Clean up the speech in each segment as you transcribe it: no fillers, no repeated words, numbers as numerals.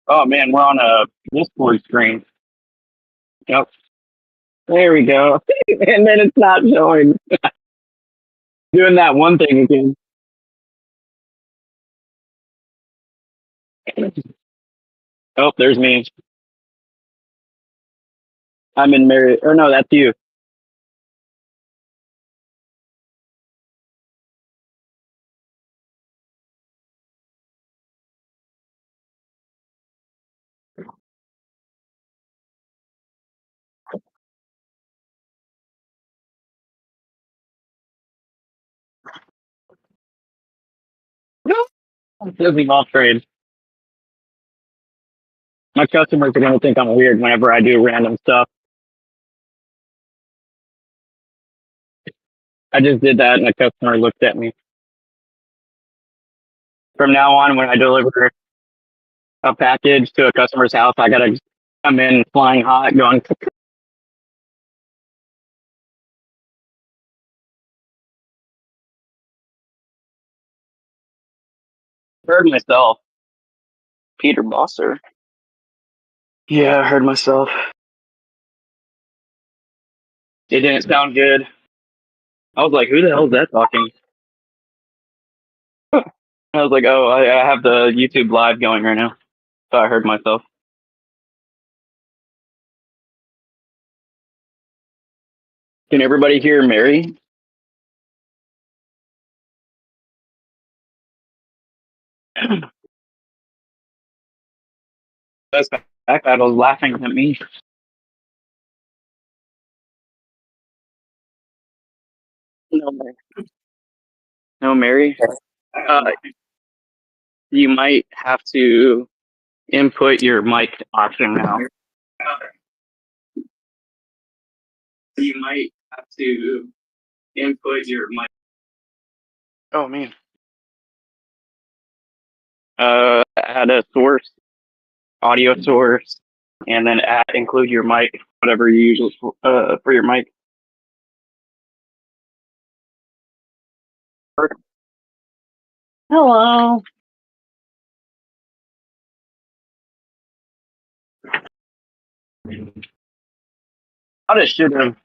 Oh man, we're on a Discord screen. Yep. There we go. And then it's not showing. Doing that one thing again. Oh, there's me. I'm in Mary. Or no, that's you. Disney off trade. My customers are gonna think I'm weird whenever I do random stuff. I just did that, and a customer looked at me. From now on, when I deliver a package to a customer's house, I gotta come in flying hot, going. Heard myself. Peter Bosser. Yeah, I heard myself. It didn't sound good. I was like, who the hell is that talking? I was like, oh, I have the YouTube live going right now. So I heard myself. Can everybody hear Mary? That's back. I was laughing at me. No, Mary. No, Mary. You might have to input your mic option now. You might have to input your mic. Oh man. Add a source, audio source, and then include your mic, whatever you use for your mic. Hello. I just should have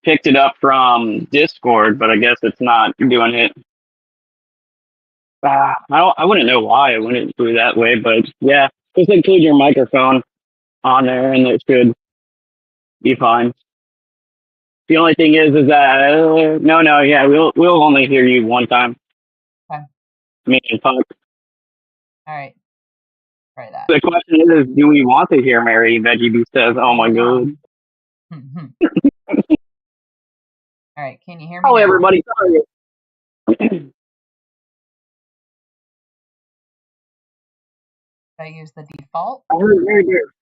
picked it up from Discord, but I guess it's not doing it. I wouldn't know why it wouldn't do that way, but yeah, just include your microphone on there, and it should be fine. The only thing is that no, yeah, we'll only hear you one time. Okay. Me and Puck. All right. Try that. The question is, do we want to hear Mary? Veggie Bee says, "Oh my god." All right, can you hear me? Oh, everybody, sorry. I use the default. I heard Mary there.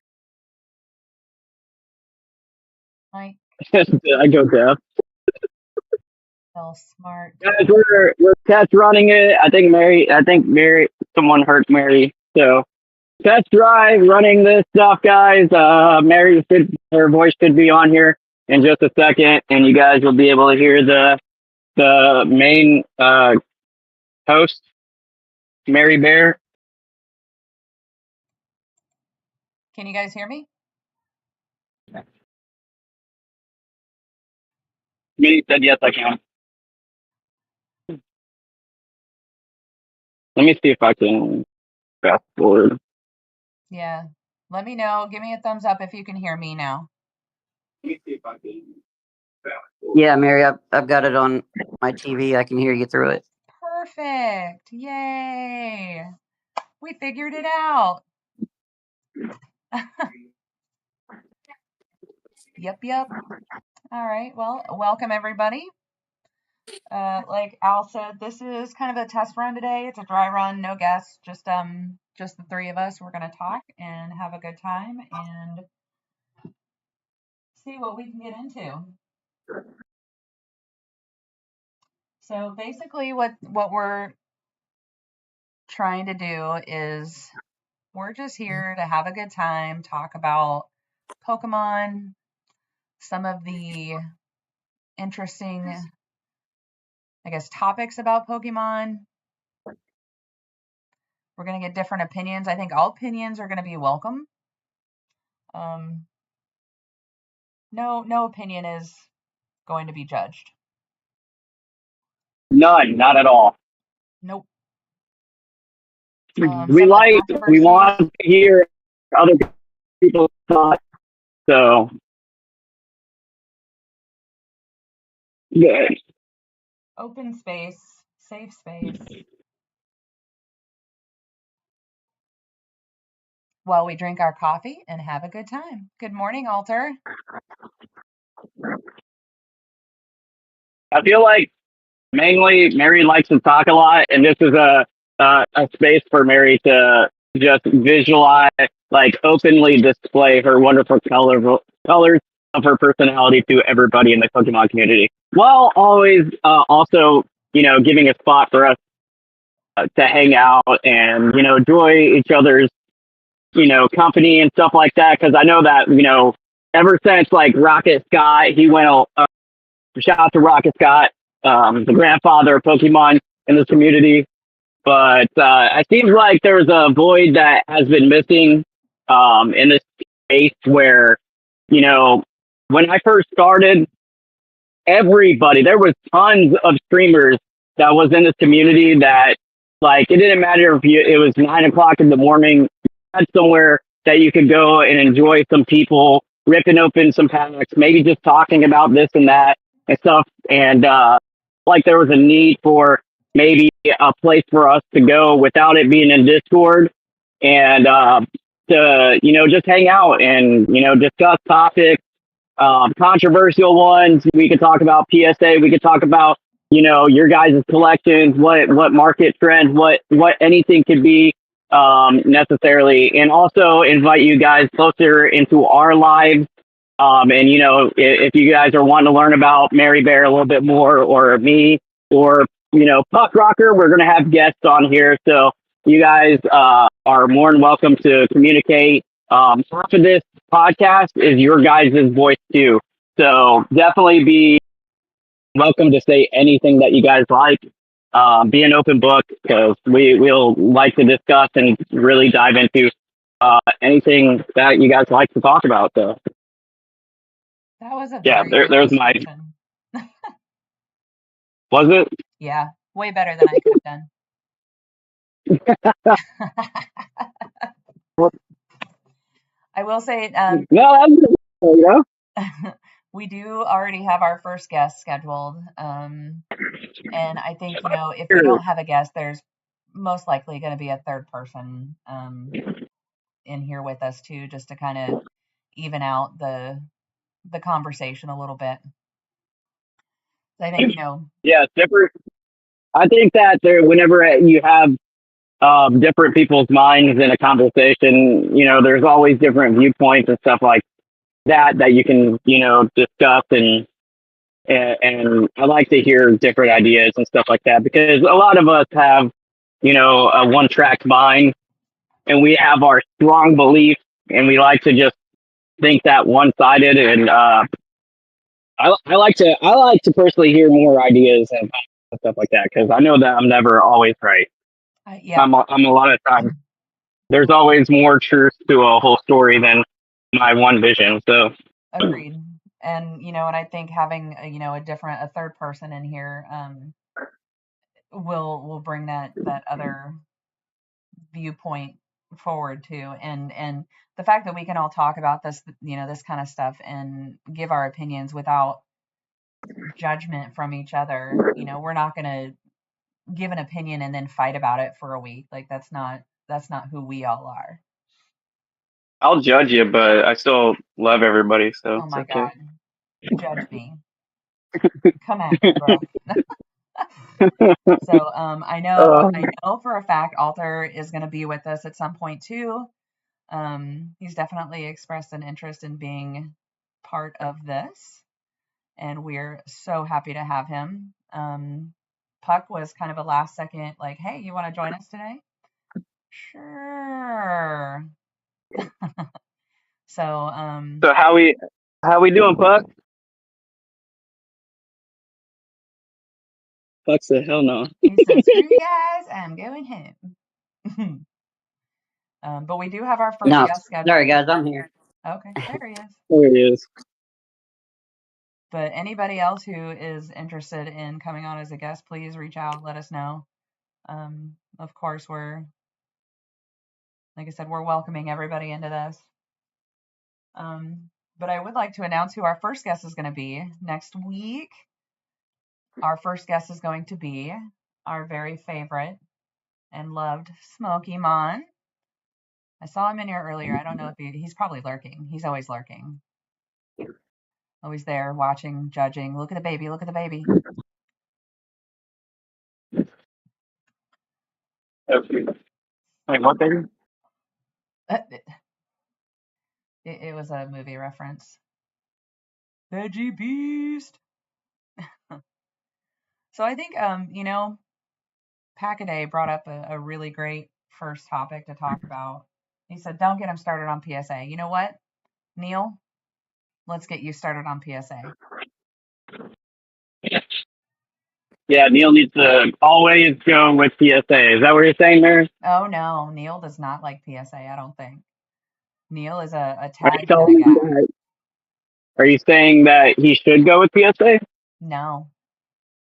Mike. I go deaf. So smart. Guys, we're test running it. I think Mary, someone hurt Mary. So test drive running this stuff, guys. Mary her voice should be on here in just a second, and you guys will be able to hear the main host, Mary Bear. Can you guys hear me? Me said yes, I can. Let me see if I can fast forward. Yeah. Let me know. Give me a thumbs up if you can hear me now. Let me see if I can. Yeah, Mary, I've got it on my TV. I can hear you through it. Perfect. Yay. We figured it out. Yep. All right. Well, welcome everybody. Like Al said, this is kind of a test run today. It's a dry run, no guests, just the three of us. We're gonna talk and have a good time and see what we can get into. So basically what we're trying to do is we're just here to have a good time, talk about Pokemon, some of the interesting, I guess, topics about Pokemon. we're going to get different opinions. I think all opinions are going to be welcome. No opinion is going to be judged. None, not at all. Nope. We Some of the we want controversies. to hear other people's thoughts. So, yeah. Open space, safe space. While we drink our coffee and have a good time. Good morning, Alter. I feel like mainly Mary likes to talk a lot, and this is a space for Mary to just visualize, like openly display her wonderful colors of her personality to everybody in the Pokemon community, while always also giving a spot for us to hang out and enjoy each other's company and stuff like that. Because I know that ever since like Rocket Scott, he went shout out to Rocket Scott, the grandfather of Pokemon in this community. But it seems like there's a void that has been missing in this space where, when I first started, everybody, there was tons of streamers that was in this community that, like, it didn't matter if it was 9 o'clock in the morning, you had somewhere that you could go and enjoy some people ripping open some packs, maybe just talking about this and that and stuff. And like there was a need for maybe a place for us to go without it being in Discord and to, just hang out and, discuss topics, controversial ones. We could talk about PSA. We could talk about, your guys' collections, what market trends, what anything could be necessarily, and also invite you guys closer into our lives. And if you guys are wanting to learn about Mary Bear a little bit more, or me, or Puck Rocker, we're gonna have guests on here, so you guys are more than welcome to communicate. Half of this podcast is your guys' voice too, so definitely be welcome to say anything that you guys like. Be an open book because we'll like to discuss and really dive into anything that you guys like to talk about. So That was a yeah, very good there's my. description. Was it? Yeah, way better than I could have done. I will say, No, that's we do already have our first guest scheduled. And I think, if we don't have a guest, there's most likely going to be a third person in here with us too, just to kind of even out the conversation a little bit. I think, yeah, different. I think that whenever you have different people's minds in a conversation, there's always different viewpoints and stuff like that you can, discuss and I like to hear different ideas and stuff like that because a lot of us have, a one track mind and we have our strong beliefs and we like to just think that one sided and I like to personally hear more ideas and stuff like that because I know that I'm never always right. yeah, I'm a lot of times there's always more truth to a whole story than my one vision. So agreed. And and I think having a third person in here will bring that other viewpoint forward too. And the fact that we can all talk about this, this kind of stuff and give our opinions without judgment from each other. We're not going to give an opinion and then fight about it for a week. Like that's not who we all are. I'll judge you, but I still love everybody, so Oh it's my okay. God. Judge me. Come at me, bro. So I know for a fact Alter is going to be with us at some point too. He's definitely expressed an interest in being part of this, and we're so happy to have him. Puck was kind of a last second, like, hey, you want to join us today? Sure. So So how we doing, Puck? Puck said, hell no. he said, screw you guys, I'm going home. But we do have our first No, guest scheduled. sorry guys, I'm here. Okay, there he is. There it is. But anybody else who is interested in coming on as a guest, please reach out, let us know. Of course, like I said, we're welcoming everybody into this. But I would like to announce who our first guest is going to be next week. Our first guest is going to be our very favorite and loved Smokey Mon. I saw him in here earlier. I don't know if he's probably lurking. He's always lurking. Always there, watching, judging. Look at the baby. Look at the baby. Okay. Wait, what baby? It was a movie reference. Veggie Beast. So I think, Packaday brought up a really great first topic to talk about. He said, don't get him started on PSA. You know what, Neil? Let's get you started on PSA. Yeah, Neil needs to always go with PSA. Is that what you're saying there? Oh, no. Neil does not like PSA, I don't think. Neil is a Are tag you telling me guy. that? Are you saying that he should go with PSA? No.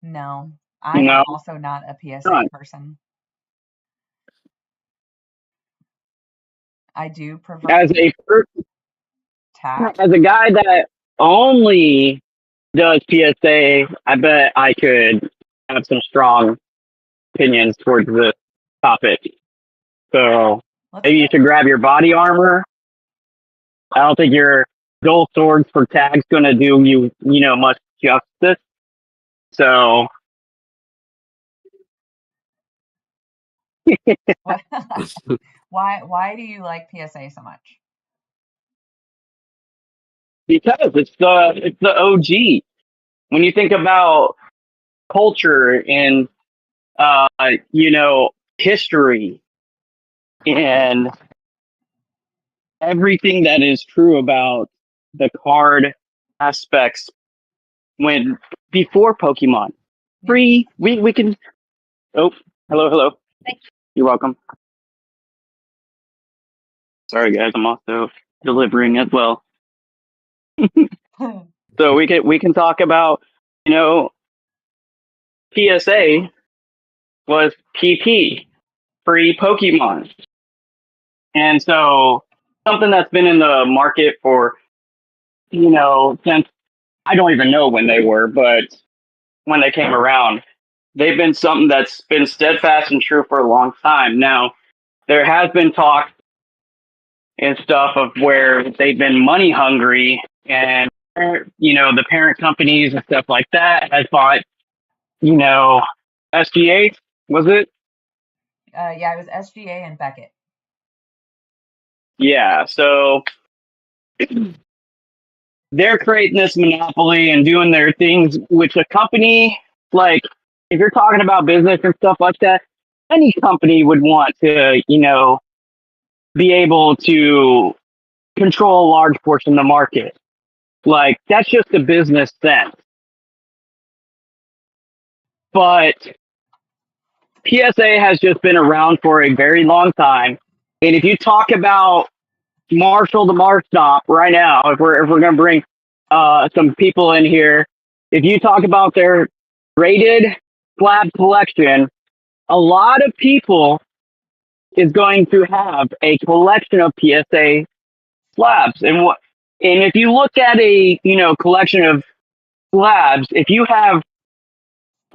I'm No. also not a PSA person. I do prefer As a tag. as a guy that only does PSA, I bet I could have some strong opinions towards this topic. So maybe you should grab your body armor. I don't think your dual swords for tags gonna do you much justice. So Why do you like PSA so much? because it's the OG. When you think about culture and history and everything that is true about the card aspects when before Pokemon. Free, we can. Oh, hello. You're welcome. Sorry, guys, I'm also delivering as well. So we can talk about PSA was PP, free Pokemon, and so something that's been in the market for since I don't even know when they were, but when they came around, they've been something that's been steadfast and true for a long time. Now, there has been talk and stuff of where they've been money hungry and, the parent companies and stuff like that has bought, SGA, was it? Yeah, it was SGA and Beckett. Yeah, so they're creating this monopoly and doing their things, which a company, like, if you're talking about business and stuff like that, any company would want to, be able to control a large portion of the market. Like, that's just a business sense. But PSA has just been around for a very long time. And if you talk about Marshall the Marstop right now, if we're going to bring some people in here, if you talk about their rated slab collection, a lot of people is going to have a collection of PSA slabs. And if you look at a collection of slabs, if you have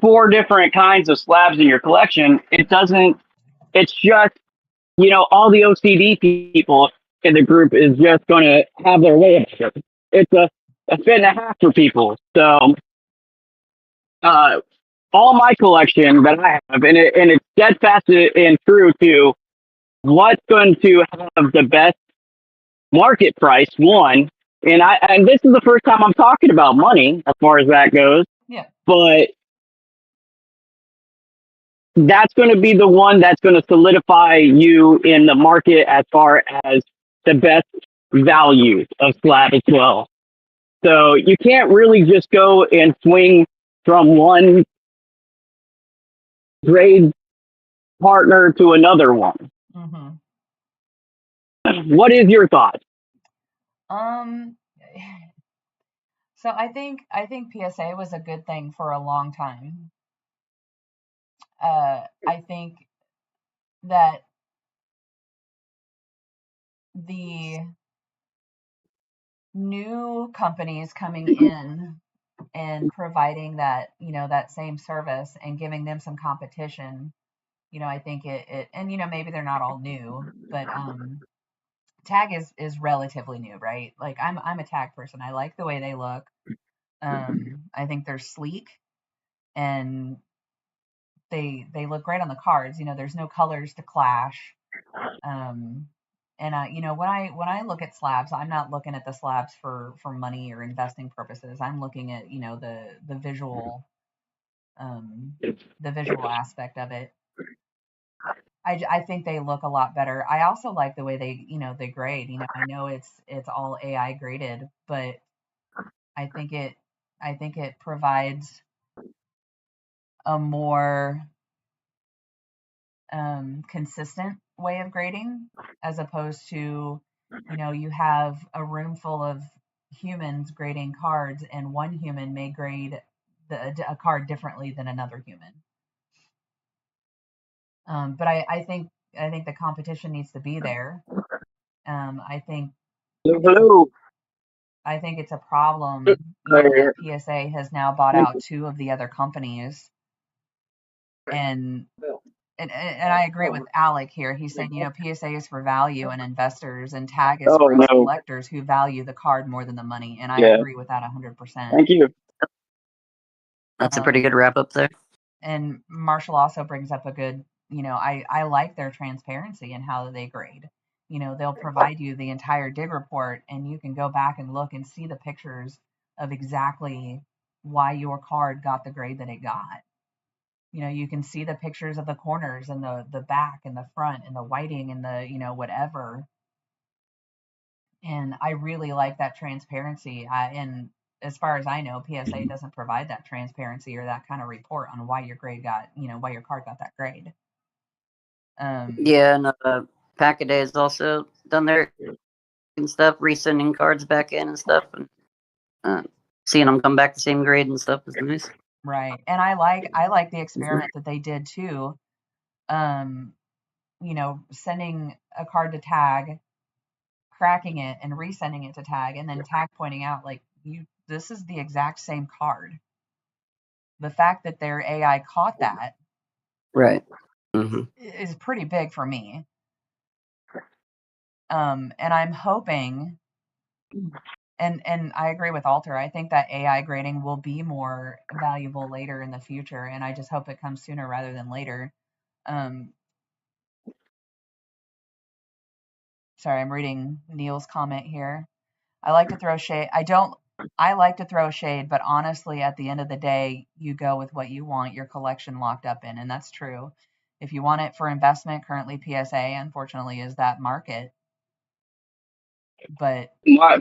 4 different kinds of slabs in your collection, it's just all the OCD people in the group is just going to have their way about it. It's a fit and a half for people. So all my collection that I have, and it's steadfast and true to what's going to have the best market price, one. And this is the first time I'm talking about money as far as that goes. Yeah. But that's going to be the one that's going to solidify you in the market as far as the best value of slab as well. So you can't really just go and swing from one grade partner to another one. Mm-hmm. What is your thought? Um, so I think PSA was a good thing for a long time. I think that the new companies coming in and providing that, that same service and giving them some competition, I think it and maybe they're not all new, but tag is relatively new, right? Like I'm a tag person. I like the way they look. I think they're sleek and they look great on the cards. There's no colors to clash. Um, and when I look at slabs, I'm not looking at the slabs for money or investing purposes. I'm looking at the visual the visual aspect of it. I think they look a lot better. I also like the way they grade. I know it's all AI graded, but I think it I think it provides a more consistent way of grading as opposed to, you have a room full of humans grading cards, and one human may grade a card differently than another human. But I think the competition needs to be there. I think it's a Hello. I think it's a problem, Right that here. PSA has now bought out two of the other companies, and and I agree with Alec here. He's saying, PSA is for value and investors, and tag is Oh for us no. collectors who value the card more than the money. And I Yeah. agree with that 100%. Thank you. That's a pretty good wrap up there. And Marshall also brings up a good, I like their transparency and how they grade. They'll provide you the entire dig report, and you can go back and look and see the pictures of exactly why your card got the grade that it got. You can see the pictures of the corners and the back and the front and the whiting and the, whatever. And I really like that transparency. And as far as I know, PSA doesn't provide that transparency or that kind of report on why your grade got, why your card got that grade. Yeah, and Pack a Day has also done their and stuff, resending cards back in and stuff, and seeing them come back the same grade and stuff is nice. Right. And I like the experiment that they did too. Um, sending a card to tag, cracking it and resending it to tag, and then tag pointing out, like, this is the exact same card. The fact that their AI caught that Right. Mm-hmm. is pretty big for me. And I'm hoping, and I agree with Alter. I think that AI grading will be more valuable later in the future, and I just hope it comes sooner rather than later. Um, Sorry, I'm reading Neil's comment here. I like to throw shade. I like to throw shade, but honestly, at the end of the day, you go with what you want your collection locked up in, and that's true. If you want it for investment, currently PSA, unfortunately, is that market. But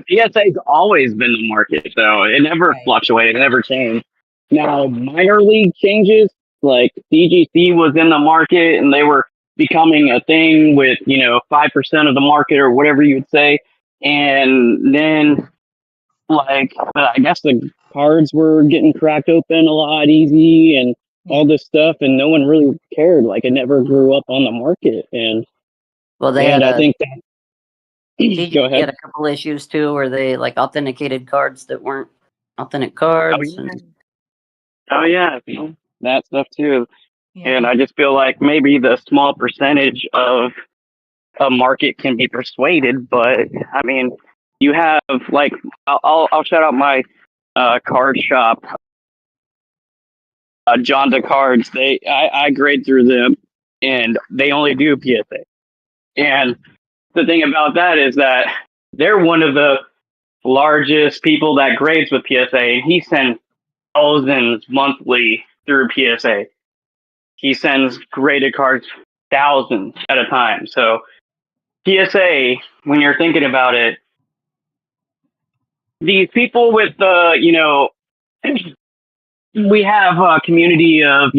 PSA's always been the market, so it never right, fluctuated, it never changed. Now, minor league changes, like CGC was in the market and they were becoming a thing with, 5% of the market or whatever you would say. And then, like, I guess the cards were getting cracked open a lot easy and yeah, all this stuff, and no one really cared. Like, it never grew up on the market. Well, they had And I a think that, TGC go ahead. had a couple issues too, where they like authenticated cards that weren't authentic Oh, cards. yeah. And Oh, yeah. That stuff too. yeah, And I just feel like maybe the small percentage of a market can be persuaded, but I mean, you have like I'll shout out my card shop, John De Cards. I grade through them, and they only do PSA. And the thing about that is that they're one of the largest people that grades with PSA, and he sends thousands monthly through PSA. He sends graded cards thousands at a time. So PSA, when you're thinking about it, these people with we have a community of,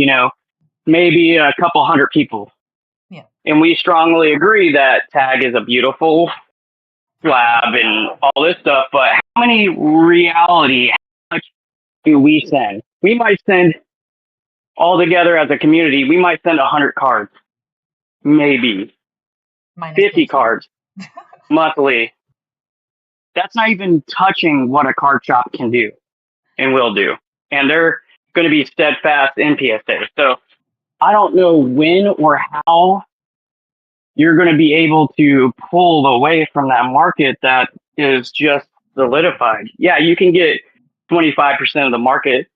maybe a couple hundred people. yeah, And we strongly agree that tag is a beautiful slab and all this stuff, but how many reality, how much do we send? We might send all together as a community, we might send 100 cards, maybe Minus 50 postage. cards monthly. That's not even touching what a card shop can do and will do. And they're going to be steadfast in PSA. So I don't know when or how you're going to be able to pull away from that market that is just solidified. Yeah, you can get 25% of the market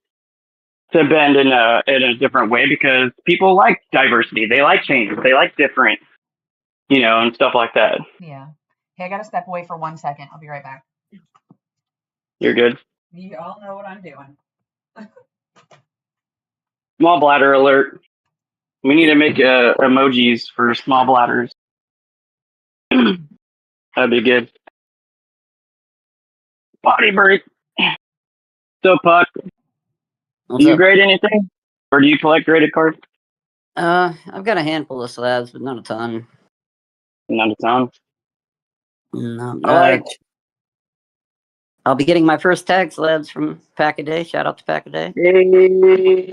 to bend in a different way because people like diversity. They like changes. They like different, and stuff like that. Yeah. Hey, I got to step away for 1 second. I'll be right back. You're good. You all know what I'm doing. Small bladder alert. We need to make emojis for small bladders. That'd be good. Body break. So, Puck, What's do you up? grade anything? Or do you collect graded cards? I've got a handful of slabs, but not a ton. Not a ton. No, I like. I'll be getting my first tag slabs from Pack a Day. Shout out to Pack a Day. Yay.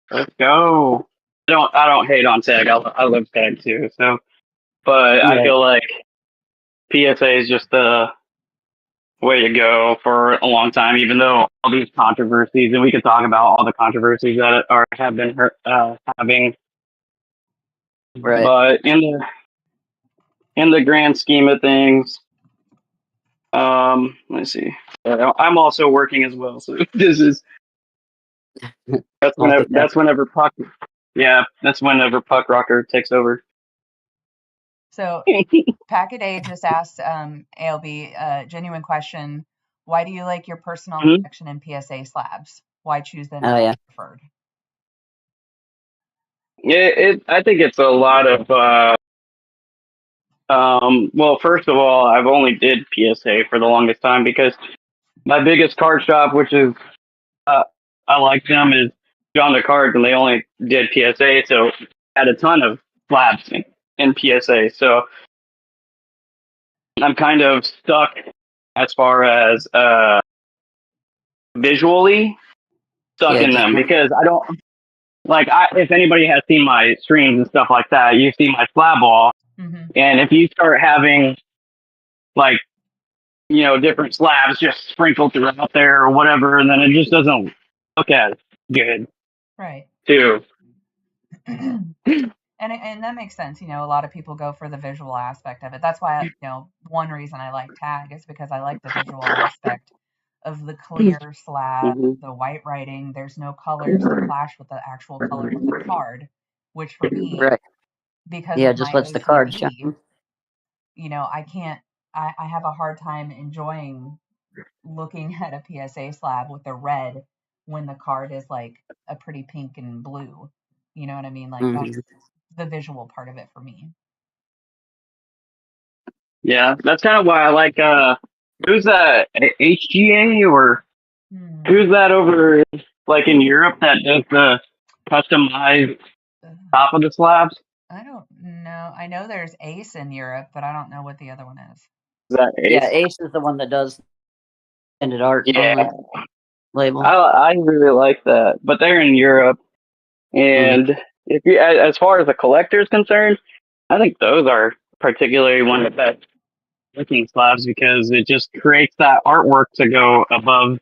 Let's go. I don't hate on tag. I love tag too. So, but I feel like PSA is just the way to go for a long time. Even though all these controversies, and we could talk about all the controversies that have been having. Right. But in the grand scheme of things, let's see. I'm also working as well, so this is that's whenever Puck. Yeah, that's whenever Puck Rocker takes over. So Pack a Day just asked ALB genuine question. Why do you like your personal collection in PSA slabs? Why choose them as preferred? I think it's a lot of well, first of all, I've only did PSA for the longest time because my biggest card shop, which is I like them, is John the Cards, and they only did PSA, so I had a ton of slabs in PSA. So I'm kind of stuck as far as visually stuck in them because I don't like. If anybody has seen my streams and stuff like that, you see my slab wall, and if you start having like different slabs just sprinkled throughout there or whatever, and then it just doesn't look as good, right? Too. And that makes sense. A lot of people go for the visual aspect of it. That's why, one reason I like tag is because I like the visual aspect of the clear slab, the white writing. There's no colors that clash with the actual color of the card, which for me, because of just my lets the card shine. I can't. I have a hard time enjoying looking at a PSA slab with the red when the card is like a pretty pink and blue. You know what I mean? Like that's the visual part of it for me. Yeah, that's kind of why I like who's that HGA or who's that over like in Europe that does the customized top of the slabs? I don't know. I know there's Ace in Europe, but I don't know what the other one is. Is that Ace? Yeah, Ace is the one that does ended art on the label. I really like that, but they're in Europe, and if you as far as the collector is concerned, I think those are particularly one of the best looking slabs because it just creates that artwork to go above,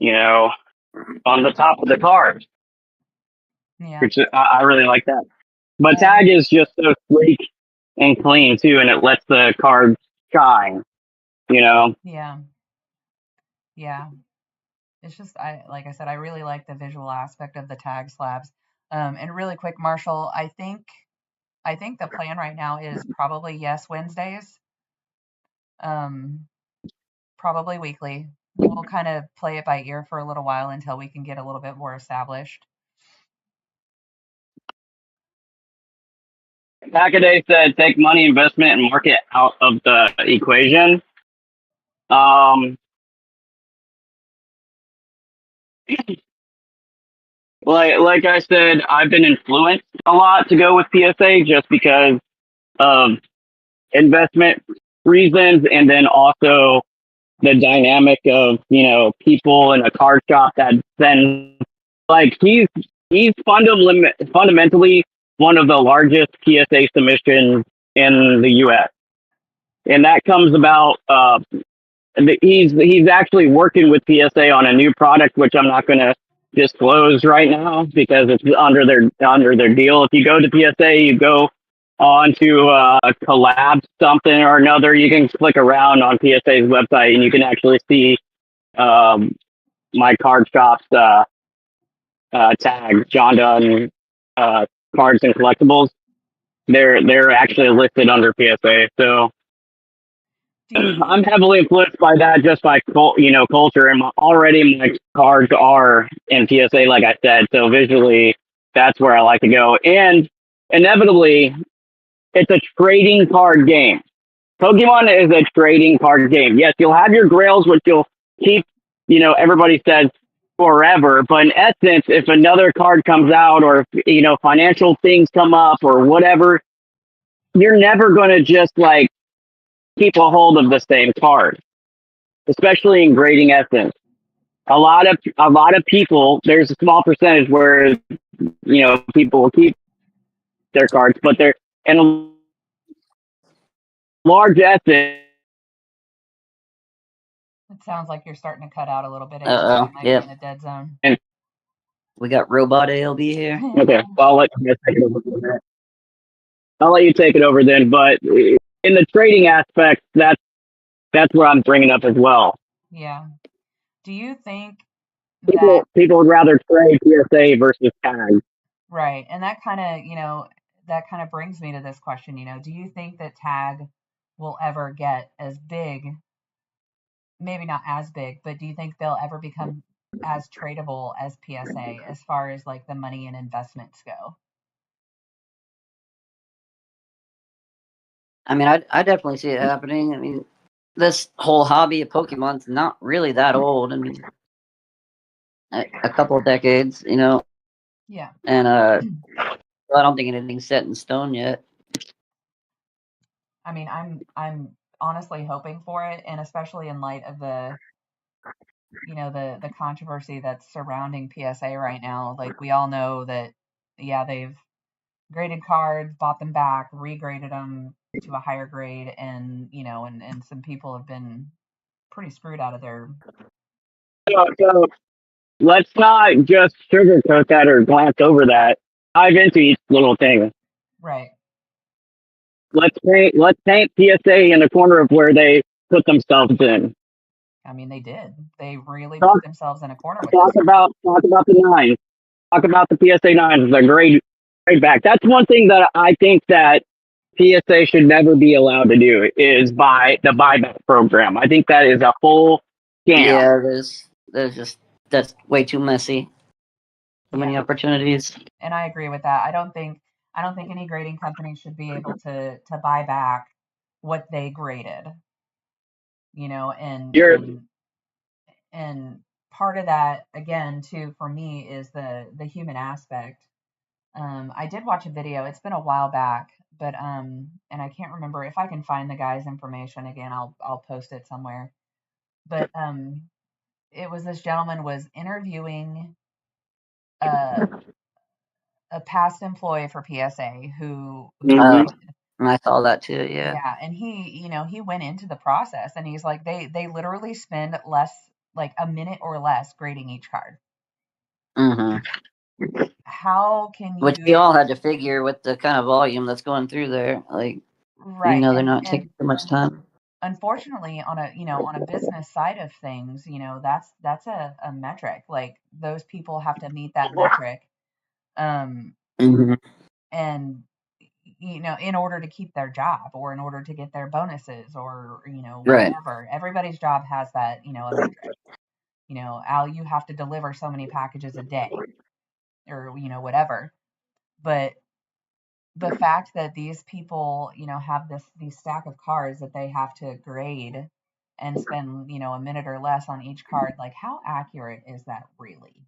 on the top of the card. Yeah. Which I really like that. But tag is just so sleek and clean too, and it lets the card shine. Yeah. Yeah. It's just like I said, I really like the visual aspect of the tag slabs. And really quick, Marshall, I think the plan right now is probably yes Wednesdays. Probably weekly. We'll kind of play it by ear for a little while until we can get a little bit more established. Hackaday said take money, investment, and market out of the equation. Like I said, I've been influenced a lot to go with PSA just because of investment reasons, and then also the dynamic of people in a card shop that then like he's fundamentally one of the largest PSA submissions in the U.S. and that comes about. He's actually working with PSA on a new product, which I'm not going to disclose right now because it's under their deal. If you go to PSA, you go on to collab something or another. You can click around on PSA's website and you can actually see my card shop's tag, John Dunn cards and collectibles. They're actually listed under PSA. So I'm heavily influenced by that, just by culture, and already my cards are in PSA, like I said. So visually, that's where I like to go, and inevitably, it's a trading card game. Pokemon is a trading card game. Yes, you'll have your grails, which you'll keep. Everybody says forever, but in essence, if another card comes out, or if financial things come up, or whatever, you're never going to just like keep a hold of the same card, especially in grading essence. A lot of people, there's a small percentage where people will keep their cards, but they're in a large essence. It sounds like you're starting to cut out a little bit. Uh-oh. You might Yep. be in a dead zone. And We got Robot ALB here. okay, well, I'll let you guys take it over. I'll let you take it over then. But in the trading aspect, that's what I'm bringing up as well. Yeah. Do you think that People would rather trade PSA versus tag. right? And that kind of brings me to this question. Do you think that tag will ever get as big? Maybe not as big, but do you think they'll ever become as tradable as PSA as far as like the money and investments go? I mean, I definitely see it happening. I mean, this whole hobby of Pokemon's not really that old. I mean, a couple of decades, Yeah. and I don't think anything's set in stone yet. I mean, I'm honestly hoping for it, and especially in light of the controversy that's surrounding PSA right now. Like we all know that, yeah, they've graded cards, bought them back, regraded them to a higher grade, and and some people have been pretty screwed out of their So let's not just sugarcoat that or glance over that. Dive into each little thing. right. Let's paint PSA in the corner of where they put themselves in. I mean, they did. They really Talk, put themselves in a corner with this. talk about the nines. Talk about the PSA nines. The grade back. That's one thing that I think that PSA should never be allowed to do is buy the buyback program. I think that is a full scam. Yeah, that's way too messy. So many opportunities. And I agree with that. I don't think any grading company should be able to buy back what they graded. And You're and part of that again too for me is the human aspect. I did watch a video. It's been a while back, but and I can't remember if I can find the guy's information again. I'll post it somewhere. But it was this gentleman was interviewing a a past employee for PSA who And I saw that too. Yeah. yeah, and he went into the process and he's like they literally spend less like a minute or less grading each card. Mm-hmm. How can Which we you all had to figure with the kind of volume that's going through there. Like, right they're not taking too much time. unfortunately on a business side of things, that's a metric. Like those people have to meet that metric Mm-hmm. and in order to keep their job or in order to get their bonuses or Right. whatever. Everybody's job has that, a metric. Al, you have to deliver so many packages a day or whatever. But the fact that these people, have these stack of cards that they have to grade and spend, a minute or less on each card, like how accurate is that really?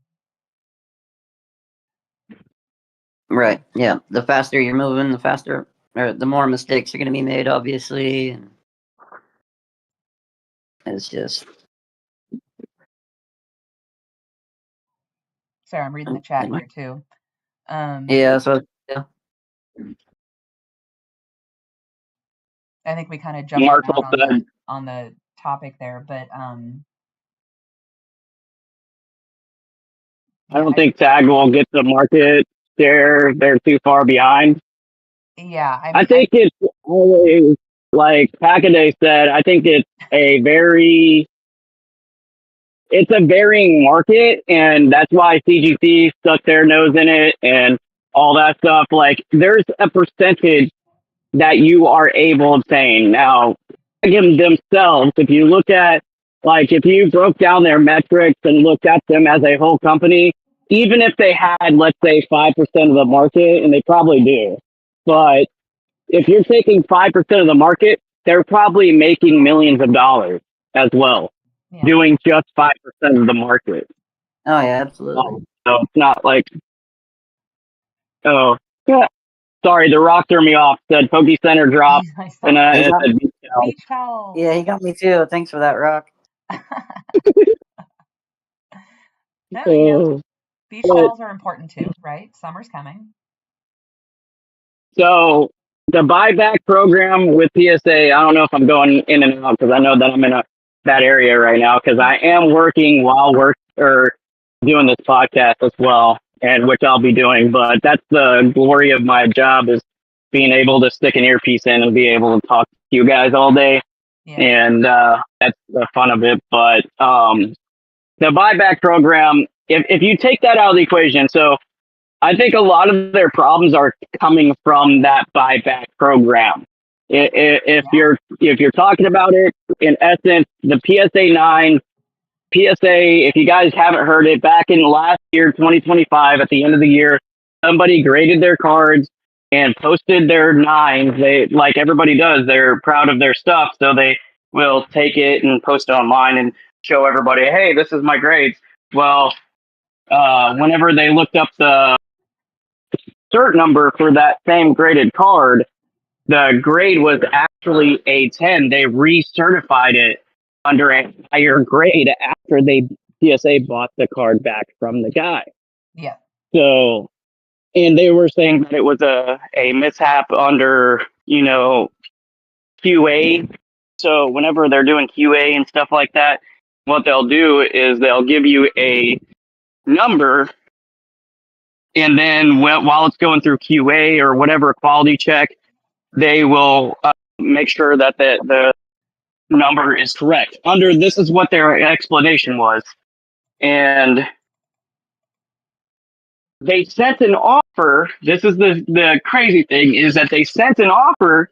Right. Yeah. The faster you're moving, the faster or the more mistakes are going to be made, obviously. It's just. Sorry, I'm reading the chat here too. Yeah, so yeah. I think we kind of jumped around on the topic there, but I don't think Tag will get the market share. They're too far behind. Yeah, I think it's always like Packaday said. I think it's a varying market, and that's why CGC stuck their nose in it and all that stuff. Like, there's a percentage that you are able to obtain. Now, again, themselves, if you look at, like, if you broke down their metrics and looked at them as a whole company, even if they had, let's say, 5% of the market, and they probably do, but if you're taking 5% of the market, they're probably making millions of dollars as well, doing just 5% of the market. Oh, yeah, absolutely. So it's not like, oh, yeah. Sorry, the rock threw me off. Said Poke Center drop. And I said beach towel. Yeah, he got me too. Thanks for that, Rock. Beach towels are important too, right? Summer's coming. So the buyback program with PSA, I don't know if I'm going in and out because I know that I'm in a bad area right now because I am working while doing this podcast as well, and which I'll be doing. But that's the glory of my job, is being able to stick an earpiece in and be able to talk to you guys all day. Yeah. And that's the fun of it. But the buyback program, if you take that out of the equation, so I think a lot of their problems are coming from that buyback program. If you're talking about it, in essence, the PSA 9, PSA, if you guys haven't heard it, back in last year, 2025, at the end of the year, somebody graded their cards and posted their 9s. They, like everybody does, they're proud of their stuff, so they will take it and post it online and show everybody, hey, this is my grades. Well, whenever they looked up the cert number for that same graded card, the grade was actually a 10. They recertified it under a higher grade after they PSA bought the card back from the guy. Yeah. So, and they were saying that it was a mishap under, QA. So whenever they're doing QA and stuff like that, what they'll do is they'll give you a number, and then while it's going through QA or whatever quality check, they will make sure that the number is correct. This is what their explanation was. And they sent an offer. This is the crazy thing, is that they sent an offer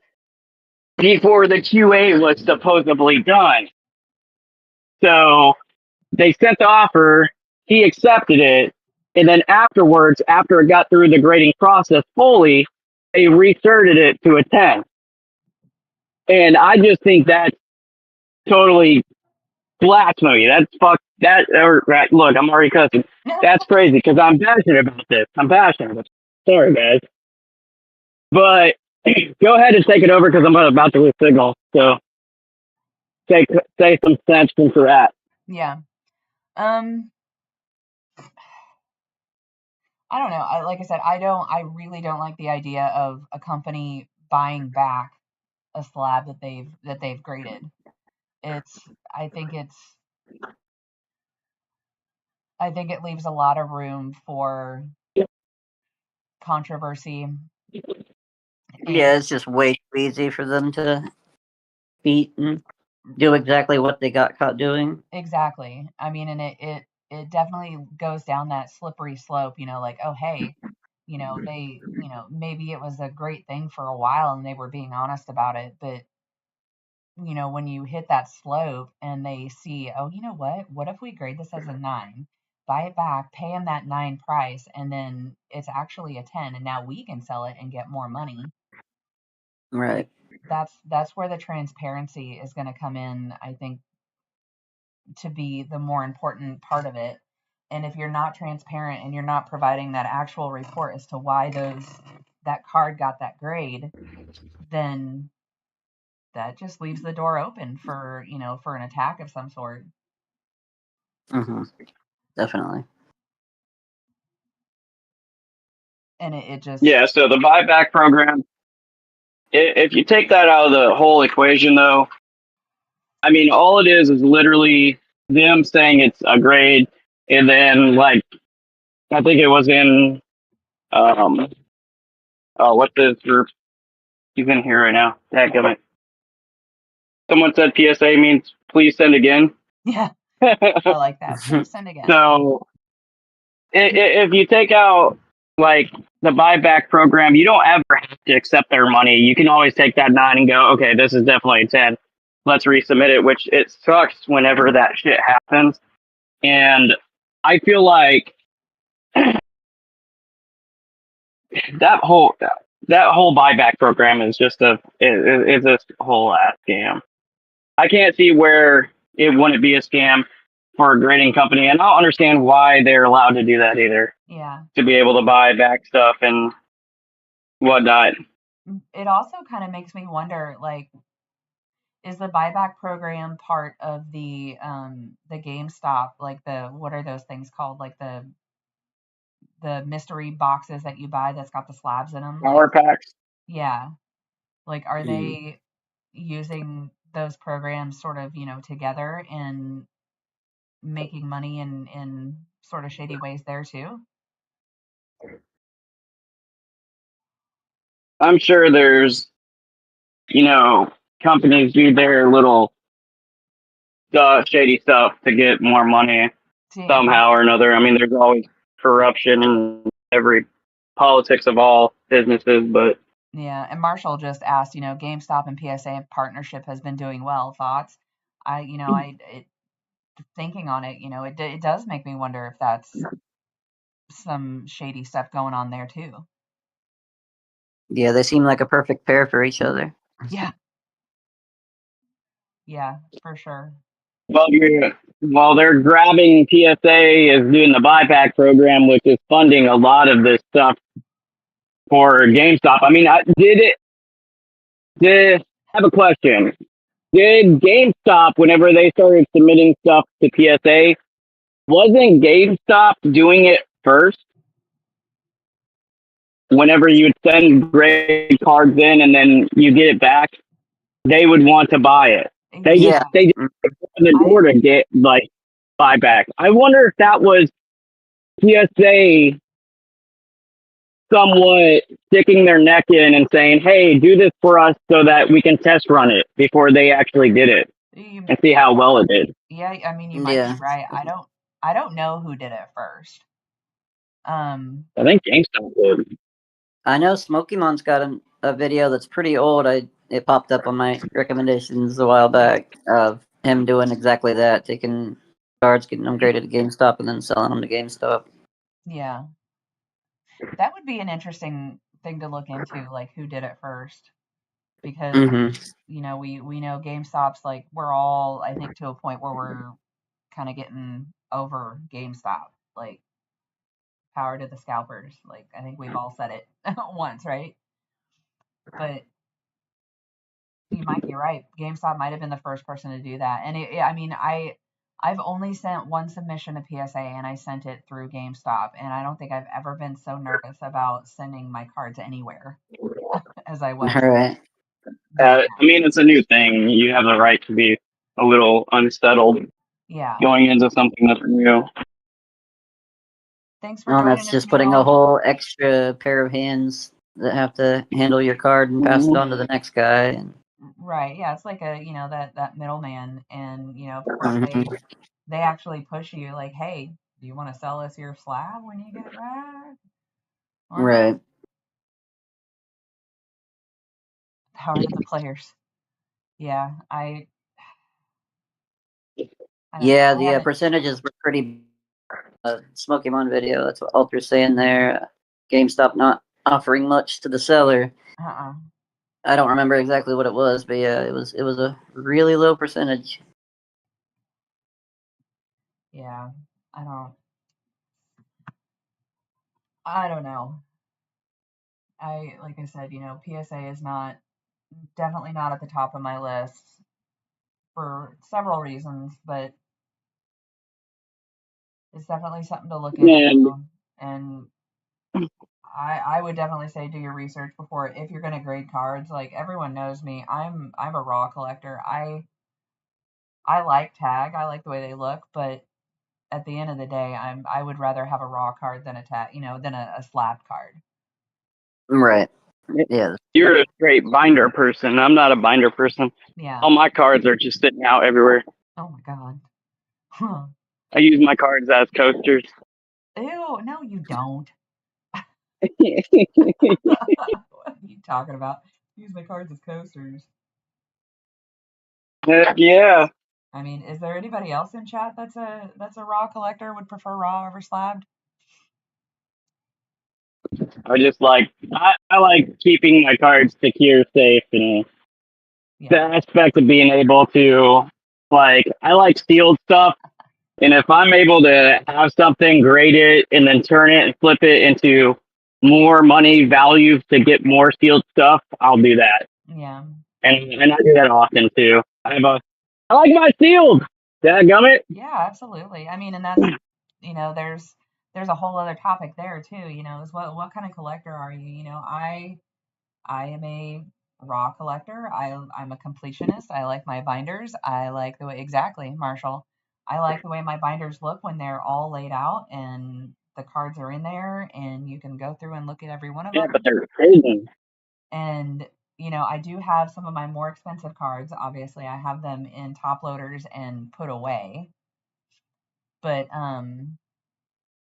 before the QA was supposedly done. So they sent the offer, he accepted it, and then afterwards, after it got through the grading process fully, they recerted it to a 10. And I just think that's totally blasphemy. That's fuck that. Or look, I'm already cussing. That's crazy because I'm passionate about this. Sorry, guys. But go ahead and take it over because I'm about to lose signal. So say some sense into that. Yeah. I don't know. Like I said, I really don't like the idea of a company buying back a slab that they've graded. I think it leaves a lot of room for controversy. Yeah, it's just way too easy for them to beat and do exactly what they got caught doing. Exactly. I mean, and it definitely goes down that slippery slope, like, oh, hey, they, maybe it was a great thing for a while and they were being honest about it, but when you hit that slope and they see, oh, you know what if we grade this as a 9, buy it back, pay them that 9 price, and then it's actually a 10, and now we can sell it and get more money. Right. That's where the transparency is going to come in, I think, to be the more important part of it. And if you're not transparent and you're not providing that actual report as to why that card got that grade, then that just leaves the door open for, for an attack of some sort. Definitely. And it just. Yeah, so the buyback program, if you take that out of the whole equation, though, I mean, all it is literally them saying it's a grade, and then like I think it was in what's this group? He's in here right now. Dadgummit. Someone said PSA means please send again. Yeah, I like that. Please send again. So if you take out like the buyback program, you don't ever have to accept their money. You can always take that 9 and go, okay, this is definitely a 10. Let's resubmit it, which it sucks whenever that shit happens. And I feel like that whole buyback program is just is a whole ass scam. I can't see where it wouldn't be a scam for a grading company, and I don't understand why they're allowed to do that either. Yeah. To be able to buy back stuff and whatnot. It also kind of makes me wonder, like, is the buyback program part of the GameStop, like what are those things called, like the mystery boxes that you buy that's got the slabs in them, Power like, packs. yeah, like, are they using those programs sort of, together and making money in sort of shady ways there too? I'm sure there's, companies do their little shady stuff to get more money See, somehow or another. I mean, there's always corruption in every politics of all businesses, but yeah, and Marshall just asked, GameStop and PSA partnership has been doing well. Thoughts? Thinking on it, it does make me wonder if that's some shady stuff going on there too. Yeah, they seem like a perfect pair for each other. Yeah. Yeah, for sure. well, while they're grabbing PSA is doing the buyback program, which is funding a lot of this stuff for GameStop. I mean, did I have a question? Did GameStop, whenever they started submitting stuff to PSA, wasn't GameStop doing it first? Whenever you would send grade cards in and then you get it back, they would want to buy it. They Yeah. just opened the door to get like buyback. I wonder if that was PSA somewhat sticking their neck in and saying, "Hey, do this for us so that we can test run it before they actually did it and see how well it did." Yeah, I mean, you might be right. I don't know who did it first. I think GameStop did. I know Smokymon's got a video that's pretty old. It popped up on my recommendations a while back of him doing exactly that, taking cards, getting them graded at GameStop, and then selling them to GameStop. Yeah. That would be an interesting thing to look into, like who did it first. Because, we know GameStop's like, we're all, I think, to a point where we're kind of getting over GameStop. Like, power to the scalpers. Like, I think we've all said it once, right? But you might be right. GameStop might have been the first person to do that. And I mean, I've only sent one submission to PSA, and I sent it through GameStop. And I don't think I've ever been so nervous about sending my cards anywhere as I was. All right. I mean, it's a new thing. You have the right to be a little unsettled. Yeah. Going into something that's new. Thanks for joining us. That's just putting a whole extra pair of hands that have to handle your card and pass it on to the next guy. Right. Yeah. It's like that middleman, and of course they actually push you like, hey, do you want to sell us your slab when you get it back? Right. Power to the players. Yeah. Yeah, the percentages were pretty. Smokymon video. That's what Alter's saying there. GameStop not offering much to the seller. I don't remember exactly what it was, but yeah, it was a really low percentage. Yeah, I don't know. Like I said, PSA is not definitely not at the top of my list for several reasons, but it's definitely something to look And into. And I would definitely say do your research before if you're going to grade cards. Like everyone knows me, I'm a raw collector. I like tag, I like the way they look, but at the end of the day, I would rather have a raw card than a tag, than a slab card. Right. Yeah. you're a straight binder person. I'm not a binder person. Yeah. All my cards are just sitting out everywhere. Oh my god. Huh. I use my cards as coasters. Ew, no, you don't. Heck What are you talking about? Use my cards as coasters. yeah. I mean, is there anybody else in chat that's a raw collector would prefer raw over slabbed? I like keeping my cards secure, safe, and the Yeah. aspect of being able to I like sealed stuff. And if I'm able to have something, grade it, and then turn it and flip it into more money value to get more sealed stuff, I'll do that. Yeah. And I do that often too. I like my sealed. Dadgummit. Yeah, absolutely. I mean, and that's, there's a whole other topic there too, is what kind of collector are you? I am a raw collector. I'm a completionist. I like my binders. I like the way exactly, Marshall. I like the way my binders look when they're all laid out and the cards are in there and you can go through and look at every one of Yeah, them. but they're crazy. And I do have some of my more expensive cards. Obviously, I have them in top loaders and put away. But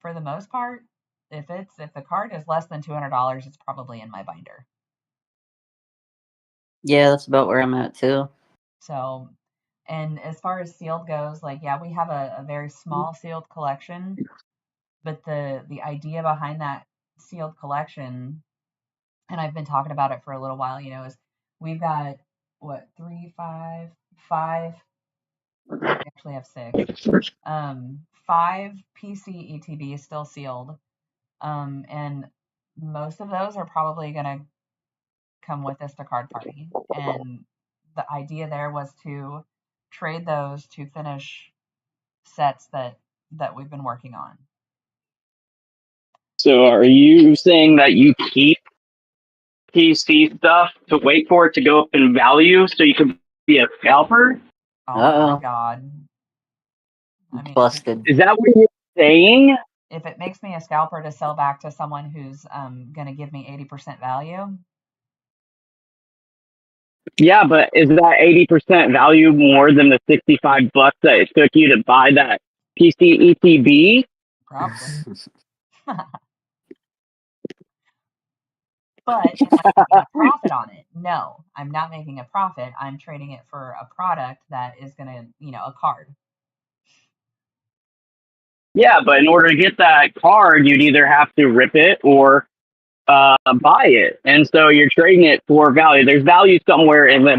for the most part, if the card is less than $200, it's probably in my binder. Yeah, that's about where I'm at too. So, and as far as sealed goes, yeah, we have a very small sealed collection, but the idea behind that sealed collection, and I've been talking about it for a little while, is we've got what, five. We actually have six. 5 PC ETBs still sealed, and most of those are probably gonna come with us to card party. And the idea there was to trade those to finish sets that we've been working on. So are you saying that you keep PC stuff to wait for it to go up in value so you can be a scalper? Oh my Uh-oh. god. I mean, Busted. Is that what you're saying? if it makes me a scalper to sell back to someone who's going to give me 80% value. Yeah, but is that 80% value more than the $65 that it took you to buy that PC ETB? Probably. But am I making a profit on it? No, I'm not making a profit. I'm trading it for a product that is going to, a card. Yeah, but in order to get that card, you'd either have to rip it or buy it. And so you're trading it for value. There's value somewhere in the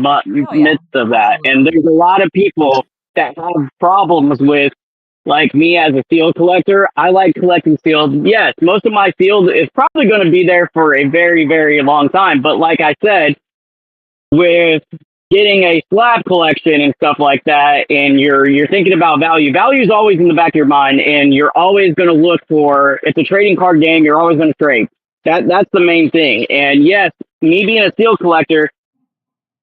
midst of that. Absolutely. And there's a lot of people that have problems with, like me as a sealed collector. I like collecting sealed. Yes, most of my sealed is probably going to be there for a very, very long time. But like I said, with getting a slab collection and stuff like that, and you're thinking about value. Value is always in the back of your mind, and you're always going to look for. It's a trading card game. You're always going to trade. That's the main thing. And yes, me being a seal collector,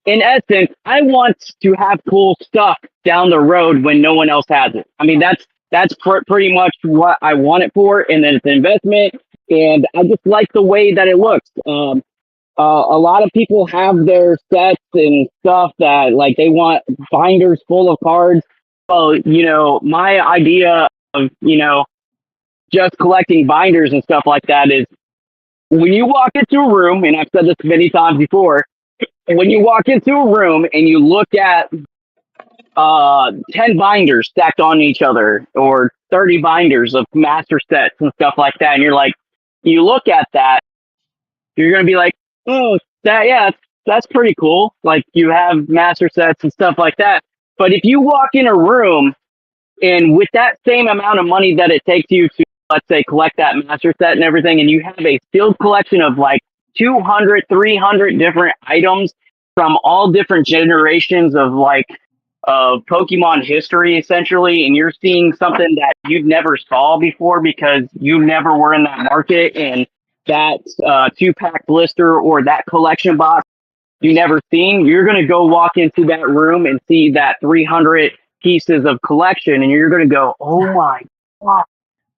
in essence, I want to have cool stuff down the road when no one else has it. I mean, that's pretty much what I want it for, and then it's an investment, and I just like the way that it looks. A lot of people have their sets and stuff that like they want binders full of cards. Well, my idea of, just collecting binders and stuff like that is when you walk into a room, and I've said this many times before, when you walk into a room and you look at 10 binders stacked on each other or 30 binders of master sets and stuff like that, and you look at that, you're going to be like, oh, that's pretty cool. Like you have master sets and stuff like that. But if you walk in a room and with that same amount of money that it takes you to, let's say, collect that master set and everything, and you have a sealed collection of like 200, 300 different items from all different generations of Pokemon history essentially, and you're seeing something that you never saw before because you never were in that market, and that 2-pack blister or that collection box you never seen, you're gonna go walk into that room and see that 300 pieces of collection, and you're gonna go, "Oh my god!"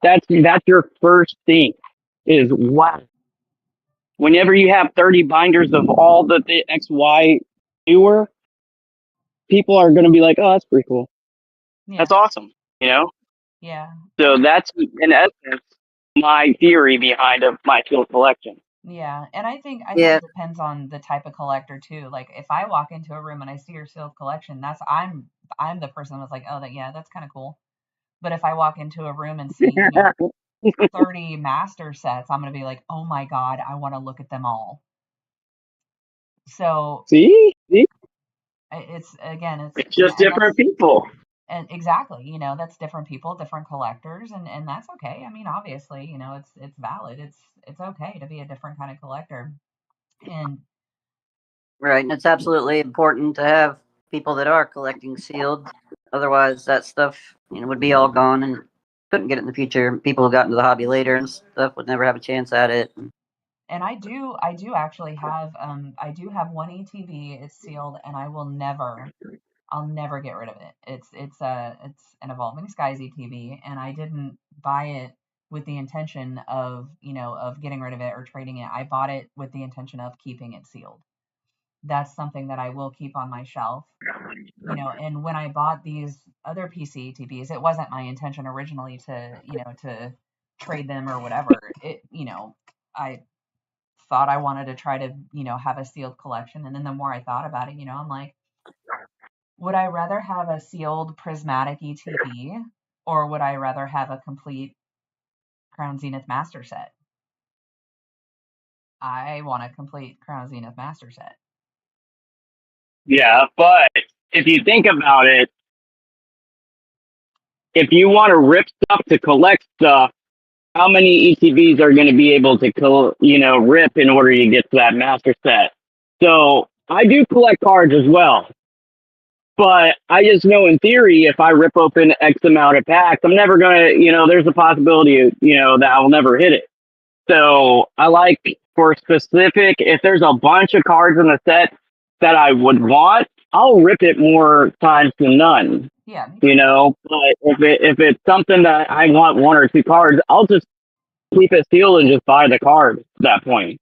That's your first thing is wow. Whenever you have 30 binders of all the XY newer, people are gonna be like, "Oh, that's pretty cool. Yeah. That's awesome." You know. Yeah. So that's in essence my theory behind of my field collection. Yeah, and I think Yeah, it depends on the type of collector too. Like if I walk into a room and I see your sealed collection, I'm the person that's like, oh, yeah, that's kind of cool. But if I walk into a room and see, 30 master sets, I'm gonna be like, oh my god, I want to look at them all. So See, it's again, it's just and different people. and exactly, that's different people, different collectors, and that's okay. I mean, obviously, it's valid. It's okay to be a different kind of collector. And right. And it's absolutely important to have people that are collecting sealed. Otherwise, that stuff would be all gone and couldn't get it in the future. People who got into the hobby later and stuff would never have a chance at it. And I do actually have I do have one ETB. It's sealed, and I'll never get rid of it. It's an Evolving Skies ETB, and I didn't buy it with the intention of getting rid of it or trading it. I bought it with the intention of keeping it sealed. That's something that I will keep on my shelf. And when I bought these other PC ETBs, it wasn't my intention originally to trade them or whatever. I thought I wanted to try to, have a sealed collection. And then the more I thought about it, I'm like, would I rather have a sealed prismatic ETB or would I rather have a complete Crown Zenith Master set? I want a complete Crown Zenith Master set. Yeah, but if you think about it, if you want to rip stuff to collect stuff, how many ETVs are going to be able to rip in order to get to that master set? So I do collect cards as well, but I just know in theory, if I rip open X amount of packs, I'm never gonna, there's a possibility, that I'll never hit it. So I like for specific, if there's a bunch of cards in the set that I would want, I'll rip it more times than none. Yeah. But if it's something that I want one or two cards, I'll just keep it sealed and just buy the card at that point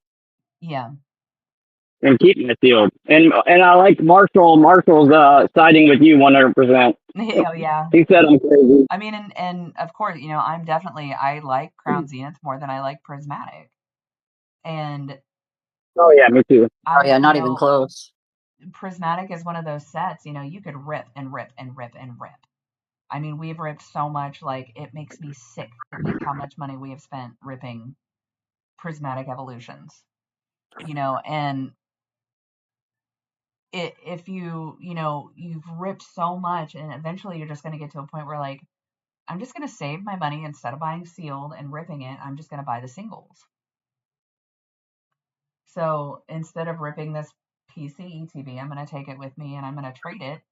Yeah. and keep it sealed. And I like Marshall's siding with you 100%. Oh yeah. He said I'm crazy. I mean, and of course, I like Crown Zenith more than I like Prismatic. And Oh yeah, me too. Oh yeah, not even close. Prismatic is one of those sets, you could rip and rip and rip and rip. I mean, we've ripped so much, like, it makes me sick to think how much money we have spent ripping Prismatic Evolutions. And if you've ripped so much, and eventually you're just going to get to a point where, like, I'm just going to save my money instead of buying sealed and ripping it. I'm just going to buy the singles. So instead of ripping this PC ETB, I'm going to take it with me and I'm going to trade it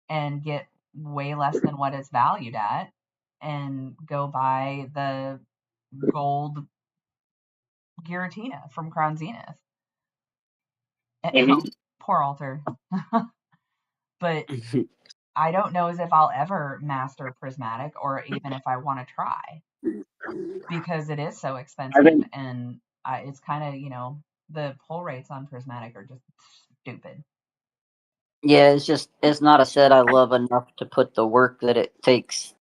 and get way less than what it's valued at and go buy the gold Giratina from Crown Zenith. Mm-hmm. Poor Alter. But I don't know as if I'll ever master Prismatic or even if I want to try because it is so I expensive think and it's kind of, the pull rates on Prismatic are just stupid. Yeah, it's not a set I love enough to put the work that it takes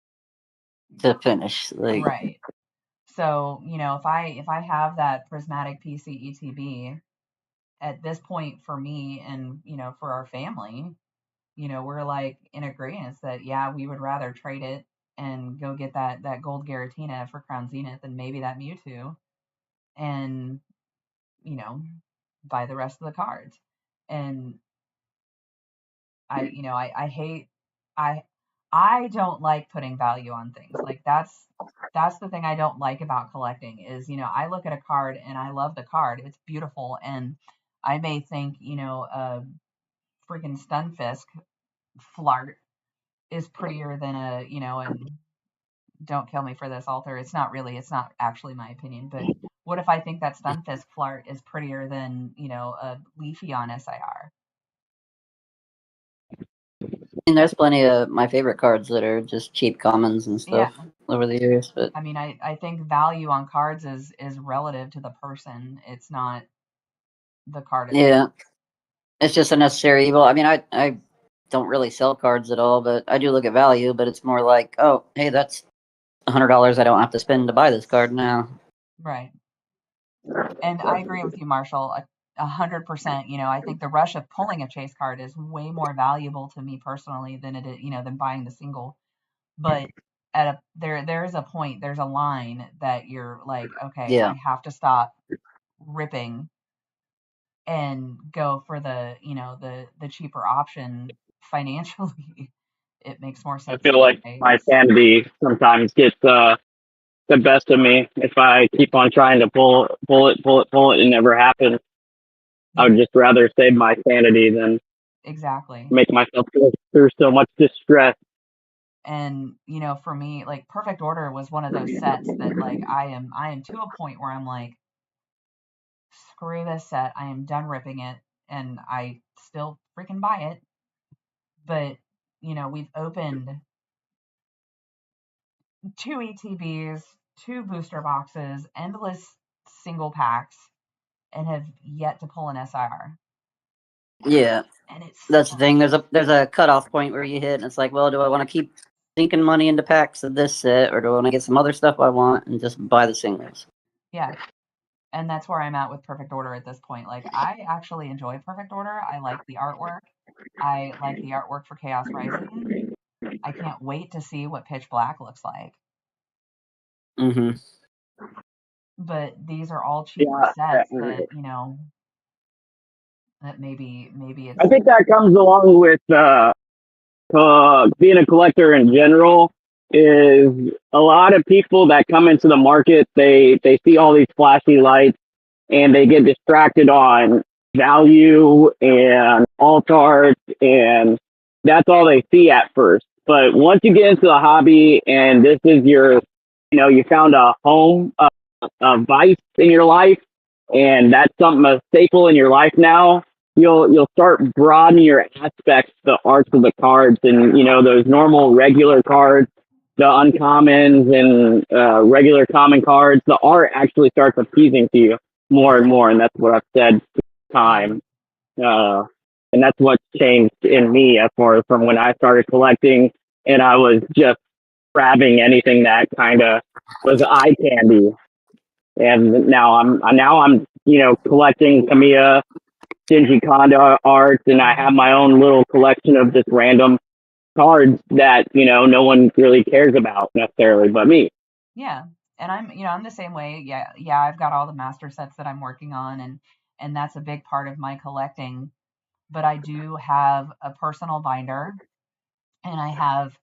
to finish. Like, Right. So, if I have that Prismatic PC ETB at this point for me and, for our family, we're like in agreement that, yeah, we would rather trade it and go get that gold Giratina for Crown Zenith and maybe that Mewtwo and, you know, buy the rest of the cards. And I hate, I, I don't like putting value on things. Like that's the thing I don't like about collecting is, I look at a card and I love the card. It's beautiful. And I may think, a freaking Stunfisk Flart is prettier than and don't kill me for this, Alter. It's not actually my opinion, but what if I think that Stunfisk Flart is prettier than, a Leafeon SIR? And there's plenty of my favorite cards that are just cheap commons and stuff over the years. But I mean, I think value on cards is relative to the person. It's not the card itself. Yeah, it's just a necessary evil. I mean, I don't really sell cards at all, but I do look at value. But it's more like, oh, hey, that's $100 I don't have to spend to buy this card now. Right. And I agree with you, Marshall, 100%. I think the rush of pulling a chase card is way more valuable to me personally than it is, than buying the single. But there is a point, there's a line that you're like, okay, I have to stop ripping and go for the cheaper option financially. It makes more sense. I feel like my sanity sometimes gets the best of me if I keep on trying to pull it, and never happens. I would just rather save my sanity than make myself go through so much distress. And for me, like Perfect Order was one of those sets that like I am to a point where I'm like, screw this set, I am done ripping it, and I still freaking buy it. But we've opened 2 ETBs, 2 booster boxes, endless single packs, and have yet to pull an SIR. Yeah, and it's that's the thing. There's a cutoff point where you hit, and it's like, well, do I want to keep sinking money into packs of this set, or do I want to get some other stuff I want and just buy the singles? Yeah, and that's where I'm at with Perfect Order at this point. Like, I actually enjoy Perfect Order. I like the artwork. I like the artwork for Chaos Rising. I can't wait to see what Pitch Black looks like. Mm-hmm. But these are all cheaper sets that that maybe it's. I think that comes along with being a collector in general. Is a lot of people that come into the market, they see all these flashy lights and they get distracted on value and alt art, and that's all they see at first. But once you get into the hobby and this is your, you found a home, a vice in your life, and that's something, a staple in your life now, you'll start broadening your aspects, the arts of the cards, and those normal regular cards, the uncommons and regular common cards. The art actually starts appeasing to you more and more, and that's what I've said time. And that's what's changed in me as far as from when I started collecting, and I was just grabbing anything that kind of was eye candy. And now I'm collecting Kamiya Shinji Kondo art, and I have my own little collection of just random cards that no one really cares about necessarily but me. Yeah, and I'm the same way. Yeah, I've got all the master sets that I'm working on, and that's a big part of my collecting. But I do have a personal binder, and I have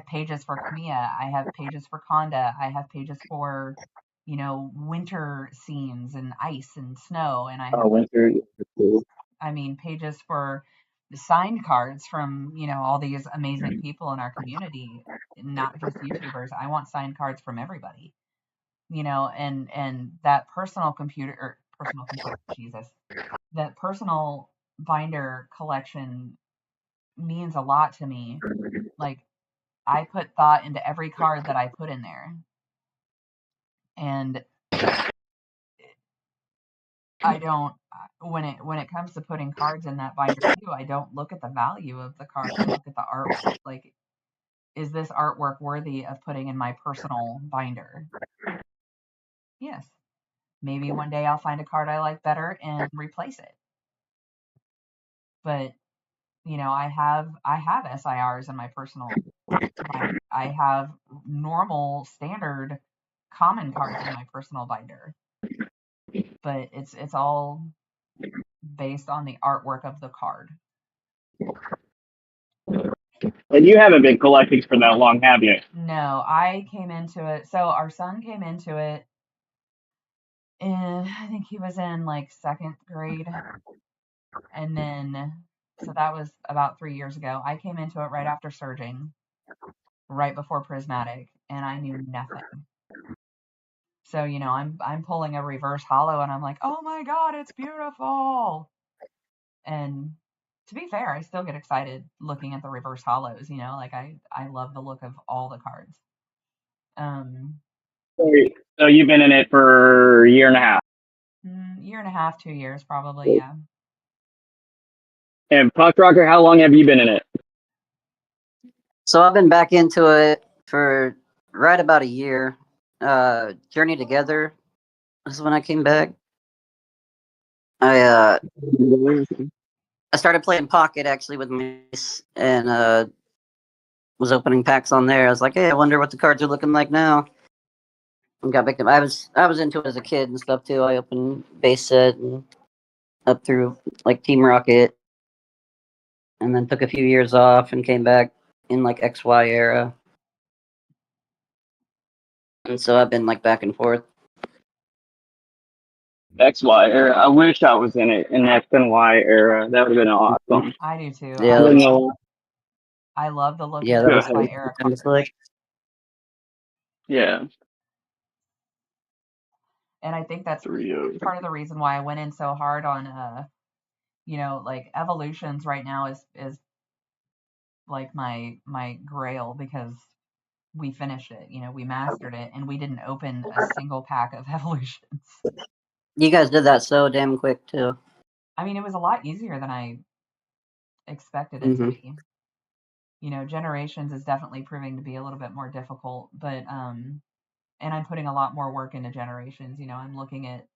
pages for Kamiya, I have pages for Konda, I have pages for winter scenes and ice and snow, and I have winter. pages for the signed cards from all these amazing people in our community, not just YouTubers. I want signed cards from everybody, and that Jesus, that personal binder collection means a lot to me. Like, I put thought into every card that I put in there, and I don't, when it comes to putting cards in that binder too, I don't look at the value of the card. I look at the artwork. Like, is this artwork worthy of putting in my personal binder? Yes. Maybe one day I'll find a card I like better and replace it. But I have SIRs in my personal binder. I have normal standard common cards in my personal binder. But it's all based on the artwork of the card. And you haven't been collecting for that long, have you? No, I came into it. So our son came into it and I think he was in like second grade. And then, so that was about 3 years ago. I came into it right after surging, right before Prismatic, and I knew nothing. So, I'm pulling a reverse hollow and I'm like, oh my God, it's beautiful. And to be fair, I still get excited looking at the reverse hollows, like I love the look of all the cards. So you've been in it for a year and a half. Year and a half, 2 years, probably, yeah. And Puck Rocker, how long have you been in it? So I've been back into it for right about a year. Journey Together is when I came back. I started playing Pocket actually with my niece and was opening packs on there. I was like, hey, I wonder what the cards are looking like now. And got back to I was into it as a kid and stuff too. I opened base set and up through like Team Rocket, and then took a few years off and came back in like XY era. And so I've been like back and forth. XY era. I wish I was in it in X and Y era. That would have been awesome. I do too. Yeah, I love the look yeah, of that the was XY era cards. like, yeah. And I think that's part of the reason why I went in so hard on like evolutions right now is like my grail, because we finished it, we mastered it, and we didn't open a single pack of evolutions. You guys did that so damn quick too. I mean, it was a lot easier than I expected it to be. Generations is definitely proving to be a little bit more difficult, but and I'm putting a lot more work into generations. I'm looking at,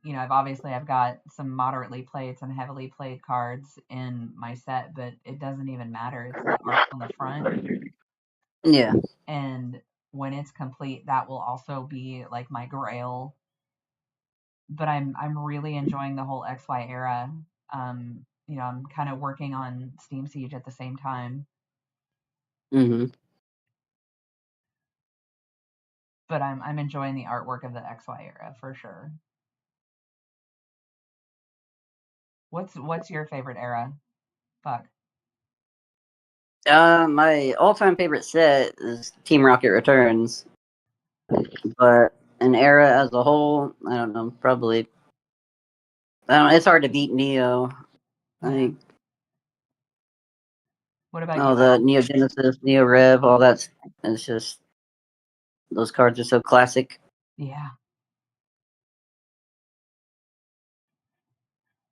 I've got some moderately played, some heavily played cards in my set, but it doesn't even matter. It's the art on the front. Yeah. And when it's complete, that will also be like my grail. But I'm really enjoying the whole XY era. I'm kind of working on Steam Siege at the same time. But I'm enjoying the artwork of the XY era for sure. What's your favorite era? Fuck. My all-time favorite set is Team Rocket Returns, but an era as a whole, I don't know, probably. I don't know, it's hard to beat Neo. Yeah. What about you? you? The Neo Genesis, Neo Rev, all that's it's just those cards are so classic. Yeah.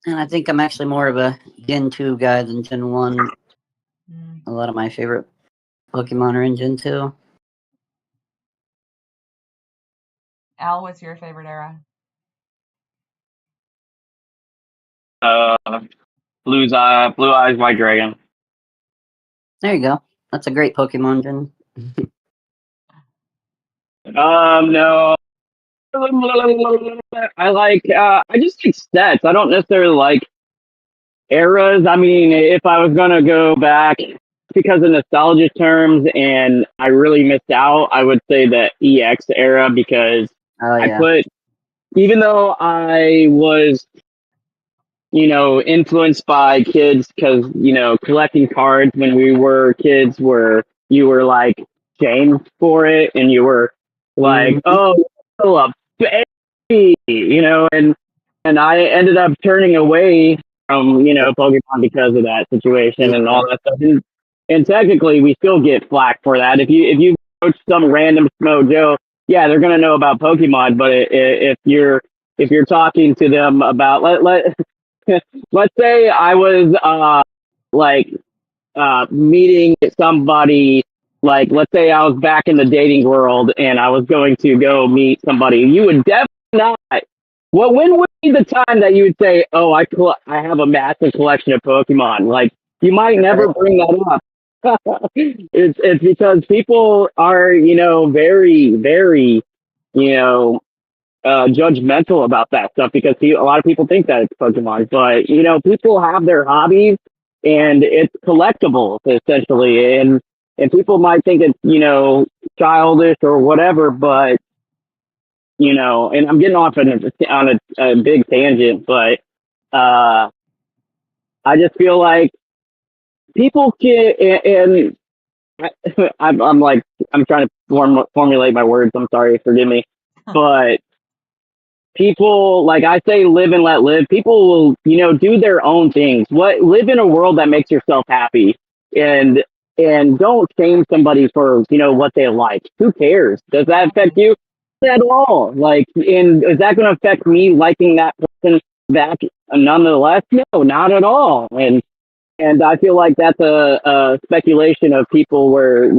And I think I'm actually more of a Gen 2 guy than Gen 1. A lot of my favorite Pokemon are in Gen 2. Al, what's your favorite era? Blue Eyes White Dragon. There you go. That's a great Pokemon gen. No. I like. I just like sets. I don't necessarily like eras. I mean, if I was gonna go back because of nostalgia terms, and I really missed out, I would say the EX era, because I put, even though I was, influenced by kids, because, collecting cards when we were kids you were like shamed for it, and you were like, oh, you're still a baby, and I ended up turning away from, Pokemon because of that situation and all that stuff. And technically, we still get flack for that. If you approach some random Smo Joe, yeah, they're gonna know about Pokemon. But if you're talking to them about, let's say I was like meeting somebody, like, let's say I was back in the dating world and I was going to go meet somebody, you would definitely not. Well, when would be the time that you would say, oh, I have a massive collection of Pokemon? Like, you might never bring that up. It's because people are, very, very, judgmental about that stuff, because a lot of people think that it's Pokemon, but people have their hobbies and it's collectibles essentially, and people might think it's childish or whatever, but and I'm getting off on a big tangent, but uh, I just feel like people can, and I'm like, I'm trying to formulate my words. I'm sorry, forgive me, but people, like I say, live and let live. People will, do their own things. Live in a world that makes yourself happy, and and don't shame somebody for what they like. Who cares? Does that affect you? Not at all. Like, and is that going to affect me liking that person back? Nonetheless, no, not at all. And I feel like that's a speculation of people where,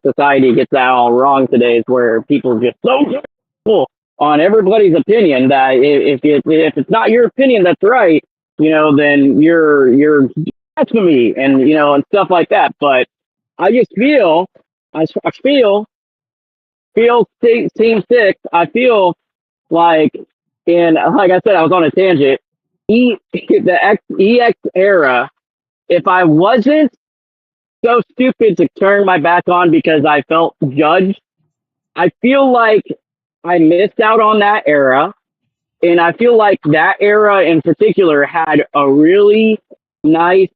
society gets that all wrong today, is where people just so judgmental on everybody's opinion that if it's not your opinion that's right, then you're blasphemy and stuff like that. But I just feel, I feel team six. I feel like, and like I said, I was on a tangent. The EX era, if I wasn't so stupid to turn my back on because I felt judged, I feel like I missed out on that era. And I feel like that era in particular had a really nice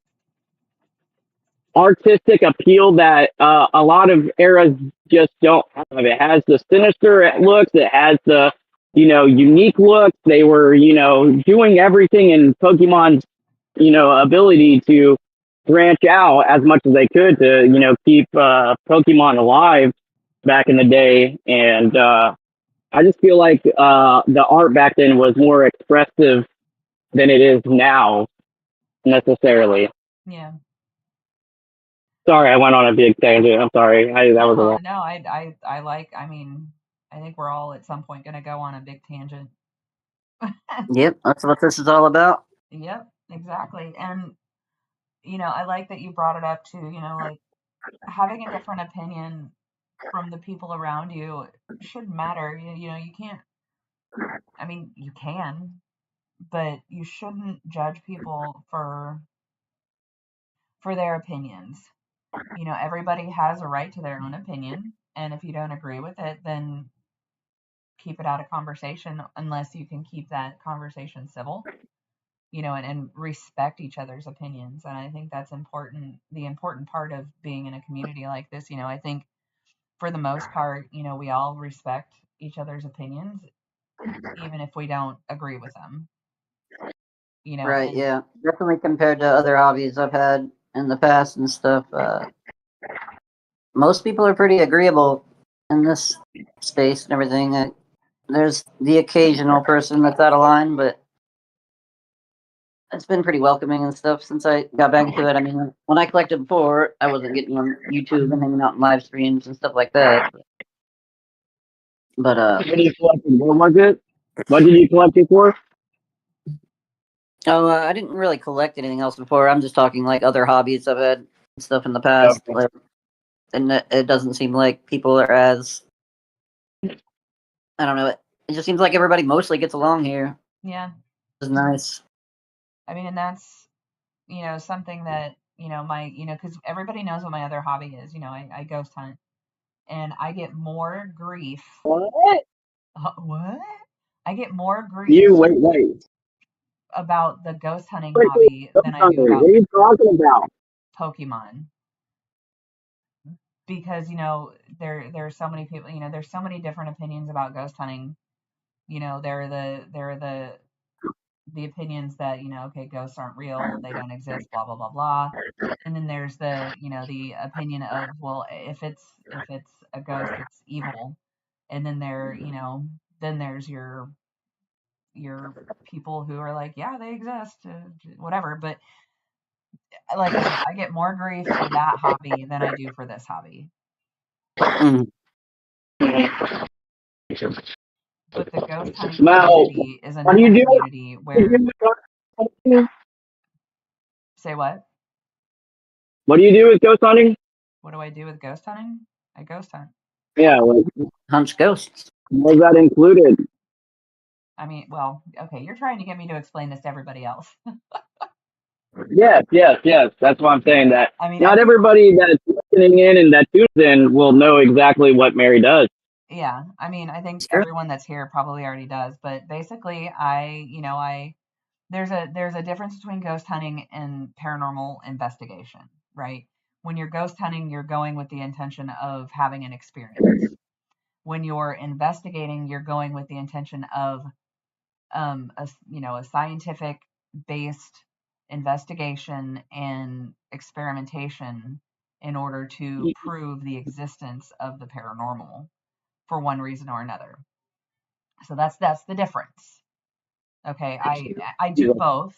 artistic appeal that a lot of eras just don't have. It has the sinister looks, it has the, unique looks. They were, doing everything in Pokemon's, ability to branch out as much as they could to, keep Pokemon alive back in the day. And I just feel like the art back then was more expressive than it is now, necessarily. Yeah. Sorry, I went on a big tangent. I'm sorry. That was a lot. No, I mean, I think we're all at some point going to go on a big tangent. Yep, that's what this is all about. Yep, exactly. And, I like that you brought it up too, like having a different opinion from the people around you shouldn't matter. You can't, I mean, you can, but you shouldn't judge people for their opinions. Everybody has a right to their own opinion, and if you don't agree with it, then keep it out of conversation unless you can keep that conversation civil, and respect each other's opinions. And I think that's important. The important part of being in a community like this, I think for the most part, we all respect each other's opinions, even if we don't agree with them. Right, And yeah. Definitely compared to other hobbies I've had in the past and stuff. Most people are pretty agreeable in this space and everything. There's the occasional person that's out of line, but it's been pretty welcoming and stuff since I got back into it. I mean, when I collected before, I wasn't getting on YouTube and hanging out in live streams and stuff like that. But What did you collect? What was it? What did you collect it for? oh, I didn't really collect anything else before. I'm just talking like other hobbies I've had and stuff in the past. Okay. Like, and it doesn't seem like people are as, I don't know. It just seems like everybody mostly gets along here. yeah, It's nice. I mean, and that's, something that, because everybody knows what my other hobby is. I ghost hunt, and I get more grief. What? What? I get more grief You wait. about the ghost hunting What hobby than I do about are you talking about? Pokemon, because there's so many people. There's so many different opinions about ghost hunting. There are the opinions that okay, ghosts aren't real, they don't exist, blah blah blah blah. And then there's the opinion of, well, if it's a ghost, it's evil. And then then there's your people who are like, yeah, they exist, whatever. But like I said, I get more grief for that hobby than I do for this hobby. Mm. But the ghost hunting Now, community is what do another you do? community where, say what? What do you do with ghost hunting? What do I do with ghost hunting? I ghost hunt. Yeah, like, Hunts ghosts. was that included? I mean, well, okay, you're trying to get me to explain this to everybody else. Yes. That's why I'm saying that. I mean, Not everybody that's listening in and that tunes in will know exactly what Mary does. Yeah, I mean, I think Sure. everyone that's here probably already does, but basically, there's a difference between ghost hunting and paranormal investigation, right? When you're ghost hunting, you're going with the intention of having an experience. When you're investigating, you're going with the intention of a scientific based investigation and experimentation in order to prove the existence of the paranormal for one reason or another. So that's the difference. Okay, I do both,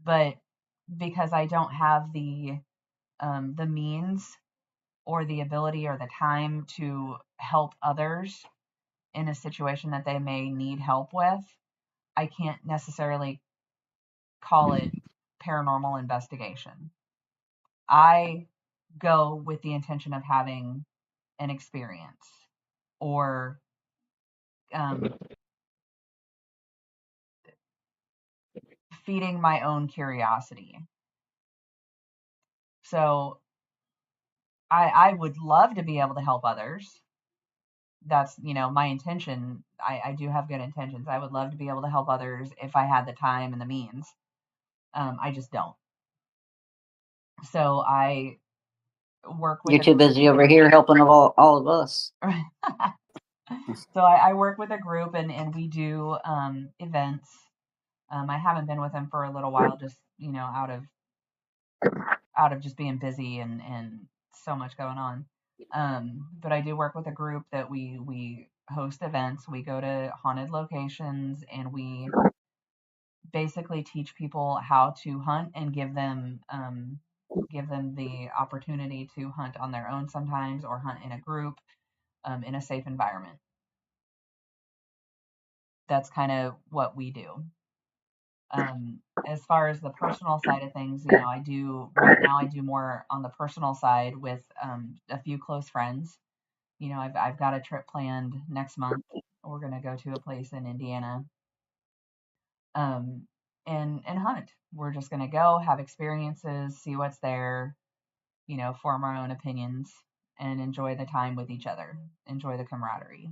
but because I don't have the means or the ability or the time to help others in a situation that they may need help with, I can't necessarily call it paranormal investigation. I go with the intention of having an experience or um, feeding my own curiosity. So I would love to be able to help others. That's, my intention. I do have good intentions. I would love to be able to help others if I had the time and the means. I just don't. So I work with You're a too group. busy over here helping all of us. So I work with a group and we do events. I haven't been with them for a little while, just out of just being busy and so much going on. But I do work with a group that we host events. We go to haunted locations and we basically teach people how to hunt and give them the opportunity to hunt on their own sometimes or hunt in a group in a safe environment. That's kind of what we do. As far as the personal side of things, right now I do more on the personal side with a few close friends. I've got a trip planned next month. We're gonna go to a place in Indiana, um, and hunt. We're just gonna go have experiences, see what's there, form our own opinions, and enjoy the time with each other. Enjoy the camaraderie.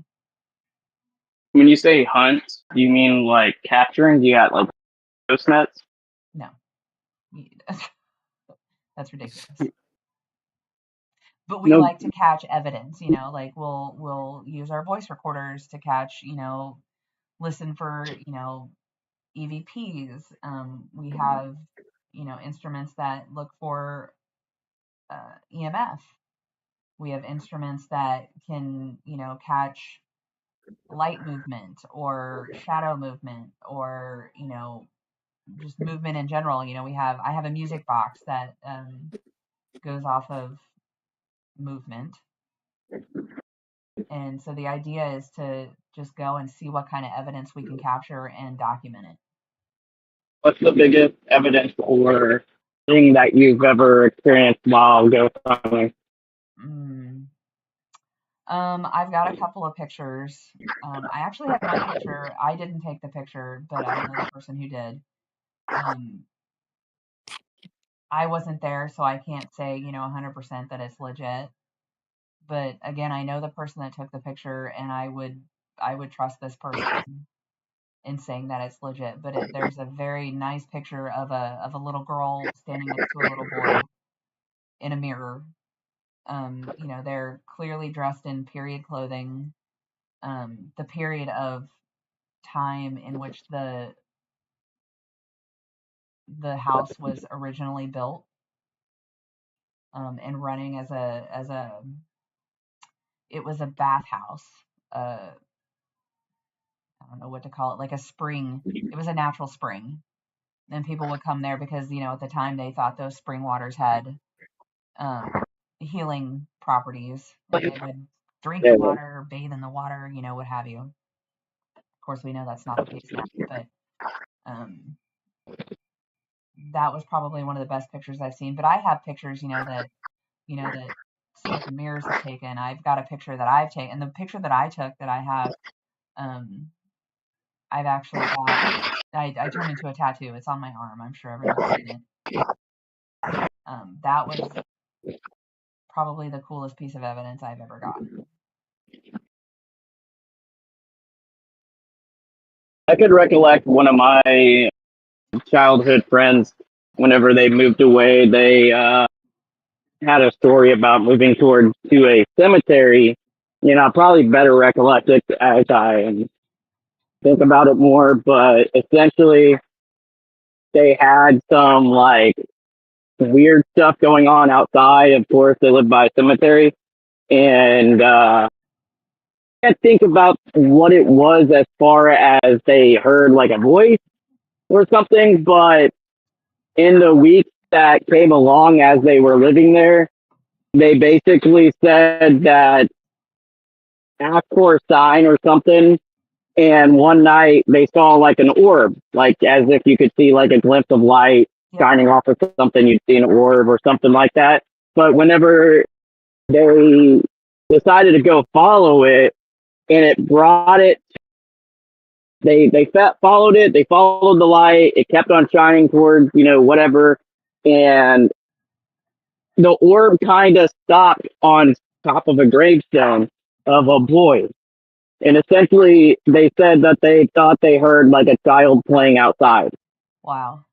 When you say hunt, do you mean like capturing? Do you got like ghost nets? No, that's ridiculous. But we No. like to catch evidence, like we'll use our voice recorders to catch, listen for, EVPs. We have, instruments that look for EMF. We have instruments that can, catch light movement or shadow movement or, just movement in general. I have a music box that goes off of movement. And so the idea is to just go and see what kind of evidence we can capture and document it. What's the biggest evidence or thing that you've ever experienced while ghost hunting? Mm. I've got a couple of pictures. I actually have one picture. I didn't take the picture, but I know the person who did. Um, I wasn't there, so I can't say, 100% that it's legit. But again, I know the person that took the picture, and I would trust this person in saying that it's legit. But there's a very nice picture of a little girl standing next to a little boy in a mirror. They're clearly dressed in period clothing. The period of time in which the house was originally built, and running as a it was a bathhouse. I don't know what to call it, like a spring. It was a natural spring, and people would come there because at the time they thought those spring waters had um, healing properties, and they would drink the Yeah. water, bathe in the water, what have you. Of course, we know that's not the case now, but um, that was probably one of the best pictures I've seen. But I have pictures, that smoke and mirrors have taken. I've got a picture that I've taken. The picture that I took that I have, um, I've actually got. I turned into a tattoo. It's on my arm. I'm sure everyone's seen it. That was probably the coolest piece of evidence I've ever gotten. I could recollect one of my childhood friends. Whenever they moved away, they had a story about moving towards to a cemetery. I probably better recollect it as I think about it more. But essentially, they had some like weird stuff going on outside. Of course, they lived by a cemetery, and I can't think about what it was as far as they heard like a voice or something. But in the weeks that came along as they were living there, they basically said that asked for a sign or something. And one night they saw like an orb, like as if you could see like a glimpse of light Yep. shining off of something, you'd see an orb or something like that. But whenever they decided to go follow it, and it brought it, followed it, they followed the light, it kept on shining towards whatever, and the orb kind of stopped on top of a gravestone of a boy. And essentially, they said that they thought they heard like a child playing outside. Wow.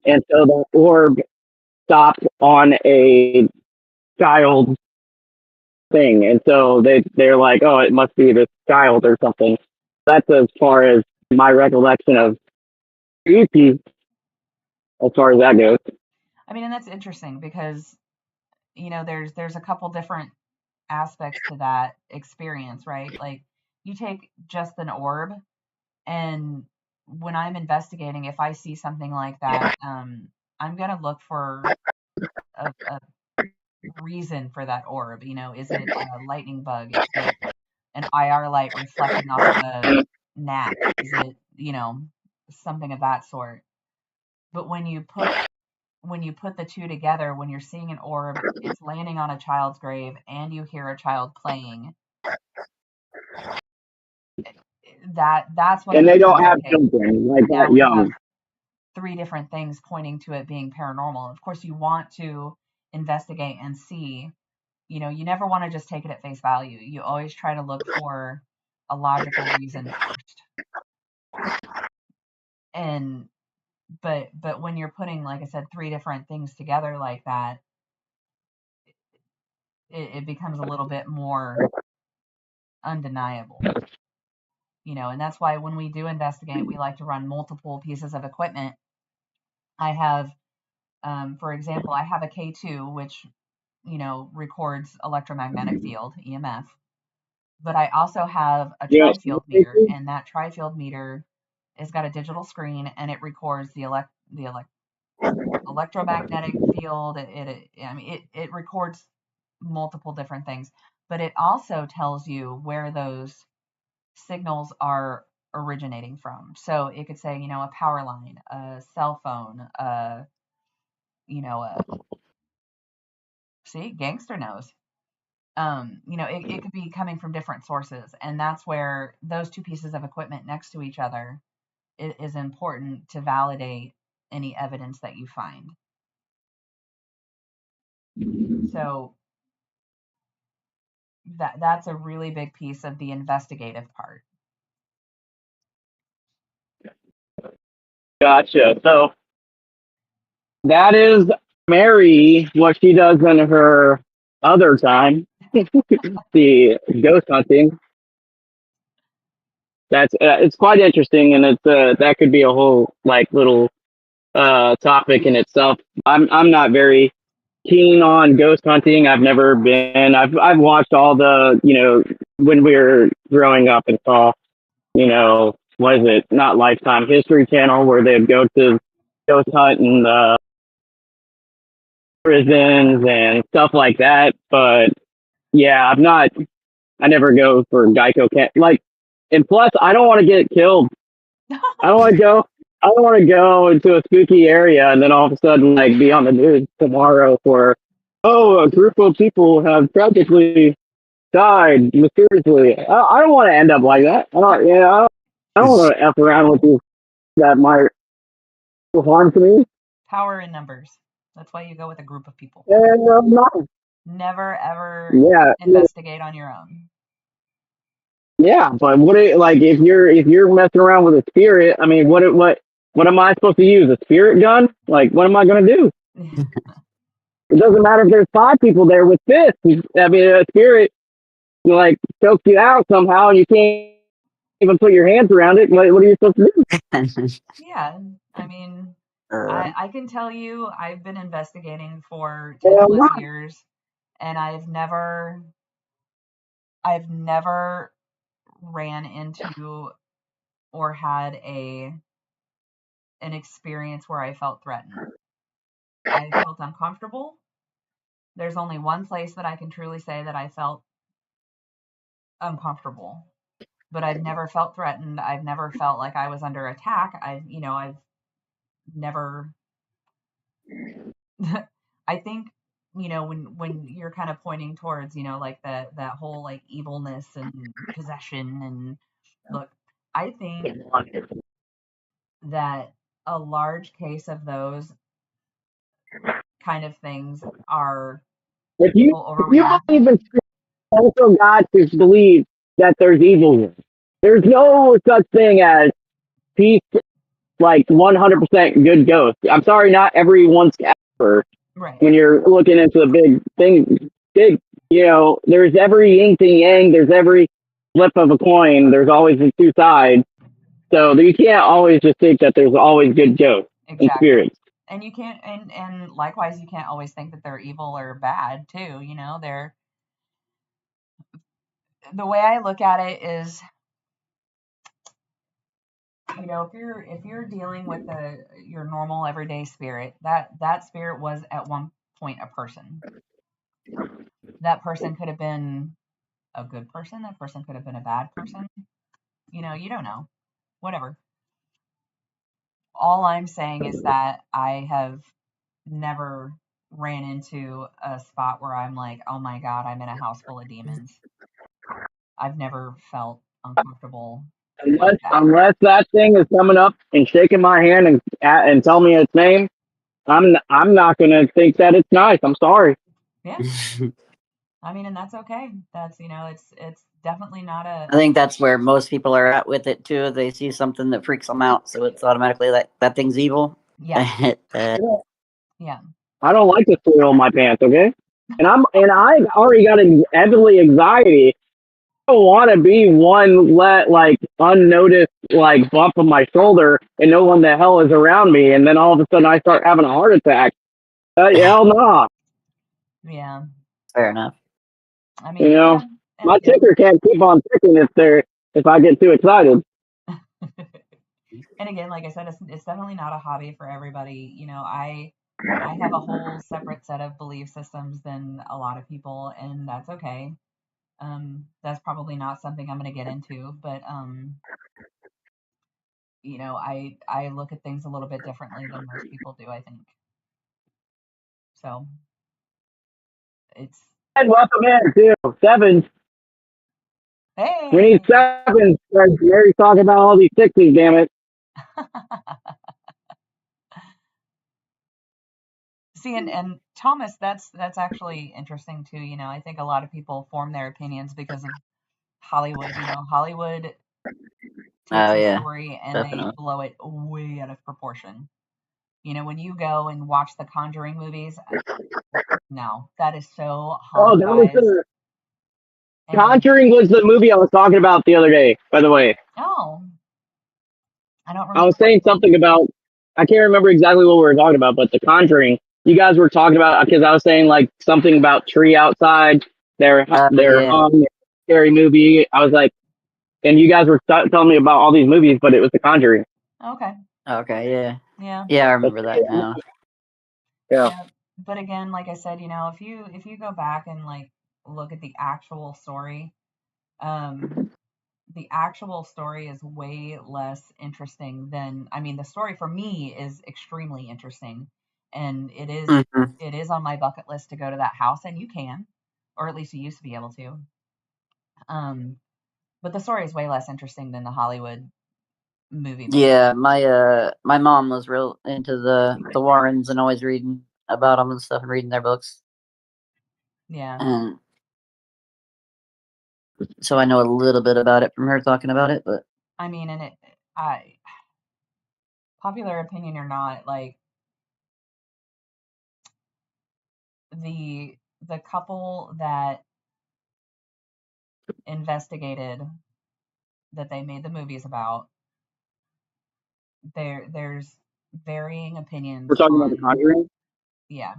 And so the orb stopped on a child thing. And so they're like, oh, it must be this child or something. That's as far as my recollection of creepy, as far as that goes. I mean, and that's interesting because there's a couple different aspects to that experience, right? Like you take just an orb, and when I'm investigating, if I see something like that, I'm gonna look for a reason for that orb. Is it a lightning bug? Is it an IR light reflecting off of a gnat? Is it, something of that sort? But when you put the two together, when you're seeing an orb, it's landing on a child's grave, and you hear a child playing, that's when And it they don't becomes have okay. children like Now that we have young. three different things pointing to it being paranormal. Of course, you want to investigate and see. You never want to just take it at face value. You always try to look for a logical reason first. And but when you're putting, like I said, three different things together like that, it becomes a little bit more undeniable. And that's why when we do investigate, we like to run multiple pieces of equipment. I have, for example, I have a K2, which records electromagnetic field, EMF. But I also have a You know, tri-field meter, and that tri-field meter has got a digital screen, and it records the electromagnetic field. I mean, it records multiple different things, but it also tells you where those signals are originating from. So it could say, a power line, a cell phone, you know, a see, gangster knows. It could be coming from different sources, and that's where those two pieces of equipment next to each other is important to validate any evidence that you find. So that's a really big piece of the investigative part. gotcha. So that is Mary, what she does in her other time, the ghost hunting. That's it's quite interesting, and it's that could be a whole like little topic in itself. I'm not very keen on ghost hunting. I've never been. I've watched all the when we were growing up and saw what is it, not Lifetime, History Channel, where they'd go to ghost hunt in the prisons and stuff like that. But yeah, I never go for Geico camp. Like, and plus, I don't want to get killed. I don't want to go. I don't want to go into a spooky area and then all of a sudden like be on the news tomorrow for, oh, a group of people have tragically died mysteriously. I don't want to end up like that. I don't want to f around with these that might do harm to me. Power in numbers. That's why you go with a group of people. And not, Never ever yeah, investigate on your own. Yeah, but like if you're messing around with a spirit? I mean, what am I supposed to use? A spirit gun? Like, what am I gonna do? It doesn't matter if there's five people there with fists. I mean, a spirit like chokes you out somehow, and you can't even put your hands around it. What are you supposed to do? Yeah, I mean, uh, I can tell you, I've been investigating for 10 Well, plus not. years, and I've never ran into or had an experience where I felt threatened. I felt uncomfortable. There's only one place that I can truly say that I felt uncomfortable, but I've never felt threatened. I've never felt like I was under attack. I've never I think, when you're kind of pointing towards, like that whole like evilness and possession and look, I think that a large case of those kind of things are people If you believe in overreacting. spirit, also got to believe that there's evil. There's no such thing as peace, like 100% good ghost. I'm sorry, not everyone's ever. Right. When you're looking into the big thing, big, there's every yin to yang, there's every flip of a coin, there's always the two sides. So you can't always just think that there's always good ghosts and Exactly. spirits. And you can't and likewise you can't always think that they're evil or bad too, they're the way I look at it is, if you're dealing with your normal everyday spirit, that spirit was at one point a person. That person could have been a good person, that person could have been a bad person. You don't know. Whatever. All I'm saying is that I have never ran into a spot where I'm like, oh my god, I'm in a house full of demons. I've never felt uncomfortable like that. Unless that thing is coming up and shaking my hand and tell me its name, I'm not gonna think that it's nice. I'm sorry. Yeah. I mean, and that's okay. That's, it's definitely not I think that's where most people are at with it too. They see something that freaks them out, so it's automatically that thing's evil. yeah. I Yeah. don't like to soil my pants, okay? I already got heavily anxiety. I don't want to be one let like unnoticed like bump on my shoulder and no one the hell is around me, and then all of a sudden I start having a heart attack. Hell no. Yeah. Fair enough. I You mean, yeah. know, And my again, ticker can't keep on ticking if I get too excited. and again, like I said, it's definitely not a hobby for everybody. I have a whole separate set of belief systems than a lot of people, and that's okay. That's probably not something I'm going to get into, but I look at things a little bit differently than most people do, I think. So it's And welcome in too. Sevens. We need hey. sevens. Mary's talking about all these sixes. Damn it. See, and Thomas, that's actually interesting too. I think a lot of people form their opinions because of Hollywood. Hollywood takes Oh a yeah, story and they definitely. blow it way out of proportion. When you go and watch the Conjuring movies, no, that is so Oh, that was Hollywoodized. the And Conjuring was the movie I was talking about the other day. By the way, oh, I don't I remember was which saying one. something about. I can't remember exactly what we were talking about, but the Conjuring. You guys were talking about because I was saying like something about tree outside. They're Yeah. hung. Scary movie. I was like, and you guys were telling me about all these movies, but it was the Conjuring. Okay, Okay. Yeah. yeah, Yeah, I But, remember that now. yeah. yeah. But again, like I said, if you go back and like look at the actual story, um, the actual story is way less interesting than, I mean, the story for me is extremely interesting, and it is Hmm. it is on my bucket list to go to that house, and you can, or at least you used to be able to. Um, but the story is way less interesting than the Hollywood movie version. Yeah, my mom was real into the Warrens and always reading about them and stuff and reading their books. Yeah. And So I know a little bit about it from her talking about it, but I mean, and popular opinion or not, like the couple that investigated that they made the movies about, there's varying opinions We're talking about The on, Conjuring. yeah,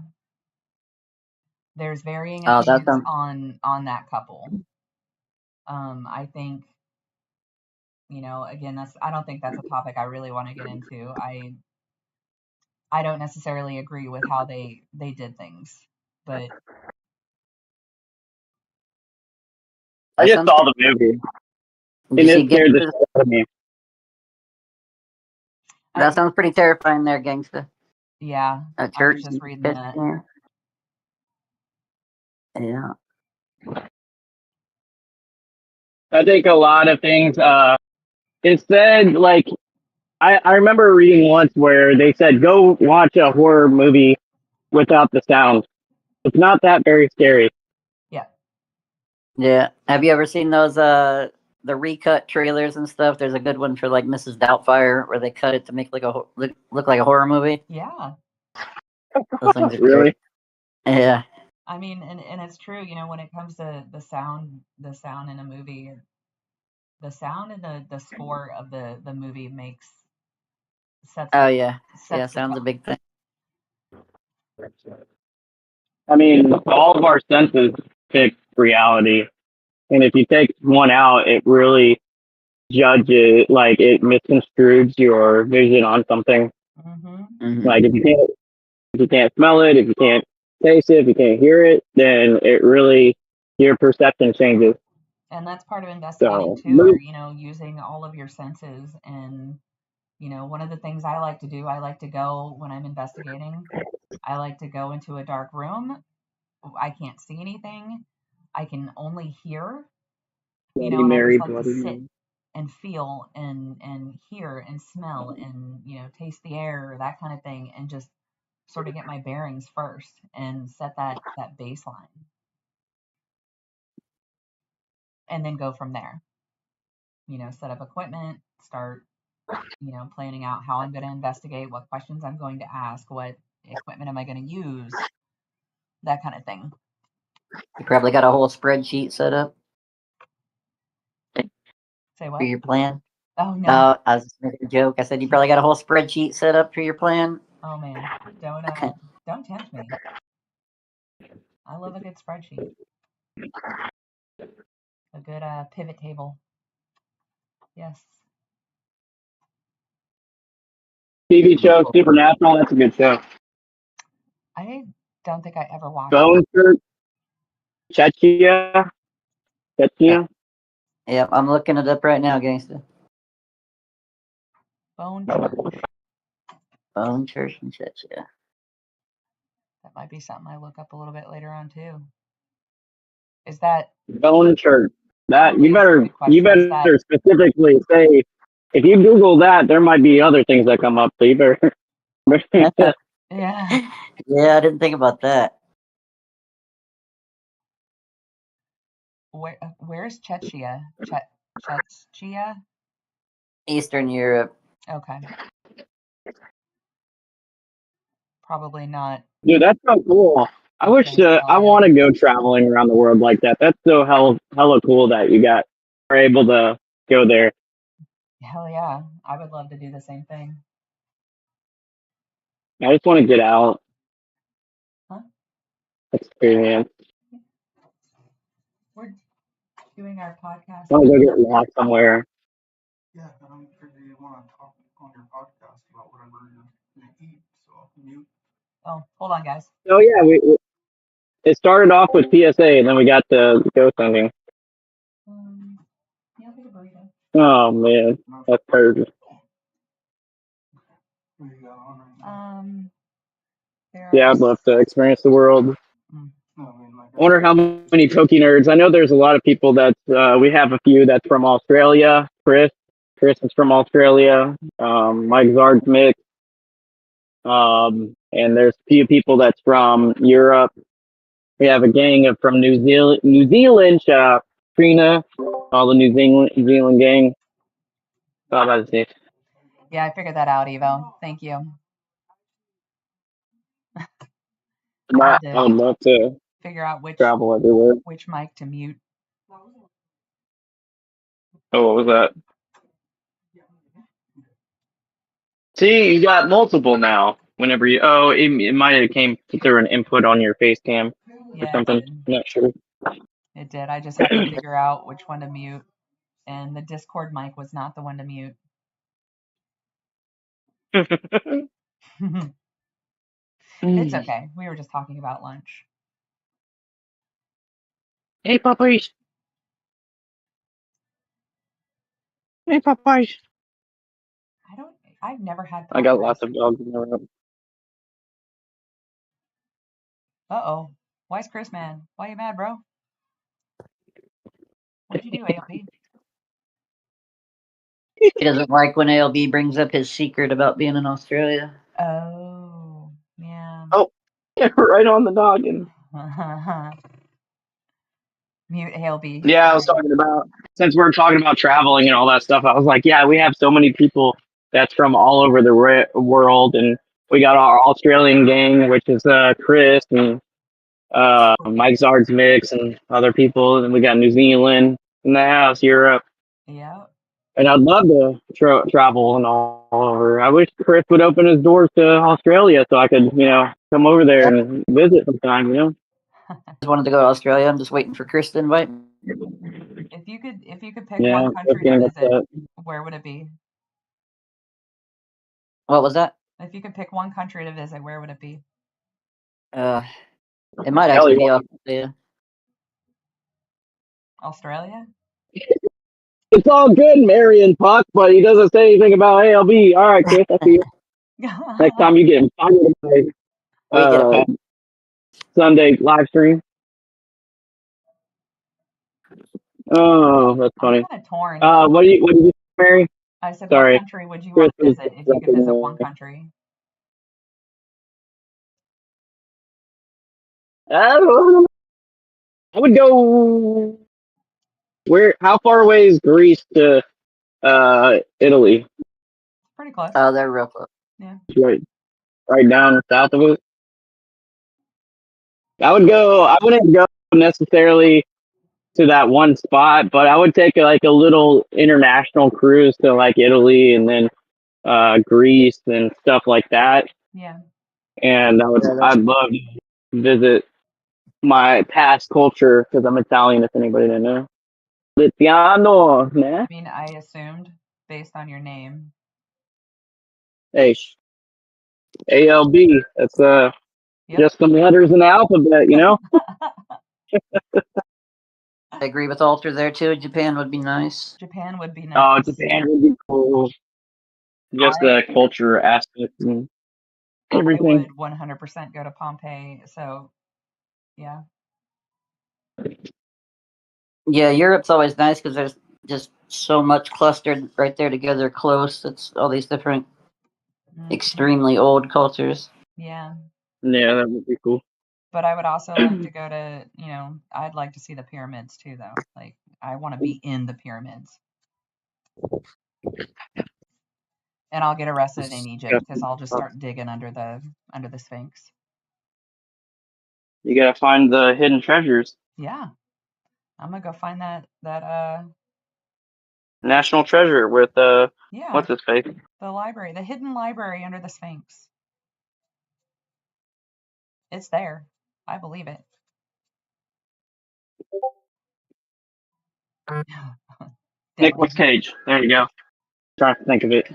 there's varying oh, that opinions sounds on that couple. I think, again, I don't think that's a topic I really want to get into. I don't necessarily agree with how they did things, but I that just sounds saw pretty. the movie, Did you and it see scared the Gangsta? shit out of me. That sounds pretty terrifying, there, Gangsta. Yeah, A I was church just reading in that. there. Yeah. I think a lot of things. It said like I remember reading once where they said go watch a horror movie without the sound. It's not that very scary. Yeah. Yeah. Have you ever seen those the recut trailers and stuff? There's a good one for like Mrs. Doubtfire where they cut it to make like look like a horror movie. Yeah. Those things are Really? great. Yeah. I mean, and it's true, when it comes to the sound in a movie, the sound and the score of the movie sets Oh yeah. Yeah, sets the sounds a tone. big thing. I mean, all of our senses pick reality, and if you take one out, it really judges like it misconstrues your vision on something. Mm-hmm. Mm-hmm. Like if you can't smell it, if you can't taste it, if you can't hear it, then it really your perception changes. And that's part of investigating So, too, or using all of your senses. And one of the things I like to do, I like to go when I'm investigating. I like to go into a dark room. I can't see anything. I can only hear, Bloody and I just Mary, like to Bloody sit Mary. and feel and hear and smell and taste the air, that kind of thing, and just sort of get my bearings first and set that baseline, and then go from there. Set up equipment, start planning out how I'm going to investigate, what questions I'm going to ask, what equipment am I going to use, that kind of thing. You probably got a whole spreadsheet set up Say for what? your plan. Oh no. I was just making a joke. I said you probably got a whole spreadsheet set up for your plan. Oh man, don't tempt me. I love a good spreadsheet, a good pivot table. Yes. TV show Supernatural. That's a good show. I don't think I ever watched it. Bone Chechia, Chechia. Yep, I'm looking it up right now, gangster. Bone Church. Bone Church and Church, yeah. That might be something I look up a little bit later on too. Is that Bone Church. That probably you a better stupid question? Is that specifically say if you Google that, there might be other things that come up. So you better. yeah? Yeah, I didn't think about that. Where's Chechia? Chechia? Eastern Europe. Okay. Probably not Dude, that's so cool. I wish gonna say I I'll want ever. to go traveling around the world like that. That's so hella cool that you are able to go there. Hell yeah, I would love to do the same thing. I just want to get out, Huh? experience. We're doing our podcast. I want to go get lost somewhere. Yeah, I don't figure you want to talk on your podcast about whatever you're gonna eat. So mute. Oh, hold on, guys. Oh yeah, it started off with PSA and then we got the ghost hunting. Yeah, I'll take a burrito. Oh man, that's perfect. What you got on right now? There Yeah, are. I'd love to experience the world. Mm. No, I mean, like, I wonder how many Poke nerds. I know there's a lot of people that we have a few that's from Australia. Chris is from Australia. Mike Zard's mixed. And there's a few people that's from Europe. We have a gang from New Zealand. Trina, all the New Zealand gang. All about to say. Yeah, I figured that out, Evo. Thank you. I Had would to love to figure out travel everywhere. which mic to mute. Oh, what was that? See, you got multiple now. Whenever you, it might have came through an input on your face cam or Yeah, something. it did. I'm not sure. It did. I just have to figure out which one to mute. And the Discord mic was not the one to mute. It's okay. We were just talking about lunch. Hey, puppies. Hey, puppies. I've never had I got Popeyes. lots of dogs in the room. Uh-oh. Why is Chris mad? Why you mad, bro? What'd you do, ALB? He doesn't like when ALB brings up his secret about being in Australia. Oh, yeah. Oh, yeah, right on the noggin. Mute ALB. Yeah, I was talking about, since we're talking about traveling and all that stuff, I was like, yeah, we have so many people that's from all over the world. And we got our Australian gang, which is Chris and Mike Zard's Mix and other people. And we got New Zealand in the house, Europe. Yeah. And I'd love to travel and all over. I wish Chris would open his doors to Australia so I could, come over there and visit sometime, I just wanted to go to Australia. I'm just waiting for Chris to invite me. If you could pick Yeah, one country to visit, where would it be? What was that? If you could pick one country to visit, where would it be? It might actually be Australia. Australia? It's all good, Marion Puck, but he doesn't say anything about ALB. All right, Chris, I see you. Next time you get invited to my Sunday live stream. Oh, that's funny. I'm kind of torn. What do you Mary? I said, Sorry. what country would you want to visit if you could visit one country? I would go. How far away is Greece to Italy? Pretty close. Oh, they're real close. Yeah. Right down south of it. I wouldn't go necessarily to that one spot, but I would take like a little international cruise to like Italy and then Greece and stuff like that. Yeah. And I'd love to visit my past culture because I'm Italian. If anybody didn't know, Italiano, man. I mean, I assumed based on your name. Hey, ALB. That's just some letters in the alphabet, I agree with Alter there too. Japan would be nice. Japan would be nice. Oh, Japan would be cool. Just the culture aspect and everything. I would 100% go to Pompeii. So, yeah. Yeah, Europe's always nice because there's just so much clustered right there together, close. It's all these different, extremely old cultures. Yeah. Yeah, that would be cool. But I would also like to go to, I'd like to see the pyramids too, though. Like, I want to be in the pyramids. And I'll get arrested in Egypt because I'll just start digging under the Sphinx. You gotta find the hidden treasures. Yeah, I'm gonna go find that national treasure with what's his face? The library, the hidden library under the Sphinx. It's there. I believe it. Nicolas Cage. There you go. Trying to think of it.